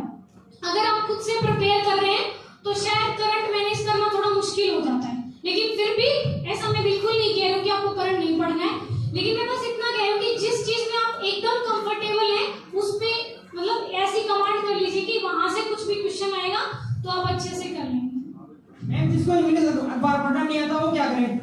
अगर आप खुद से प्रिपेयर कर रहे हैं तो शायद करंट मैनेज करना थोड़ा मुश्किल हो जाता है, लेकिन फिर भी ऐसा मैं बिल्कुल नहीं कह रही हूँ कि आपको करंट नहीं पढ़ना है, लेकिन मैं बस इतना कह रही हूँ कि जिस चीज में आप एकदम कंफर्टेबल हैं उस पे मतलब ऐसी कमांड कर लीजिए कि वहां से कुछ भी क्वेश्चन आएगा तो आप अच्छे से कर लेंगे। मैम जिसको इंग्लिश अखबार पढ़ना नहीं आता वो क्या करें?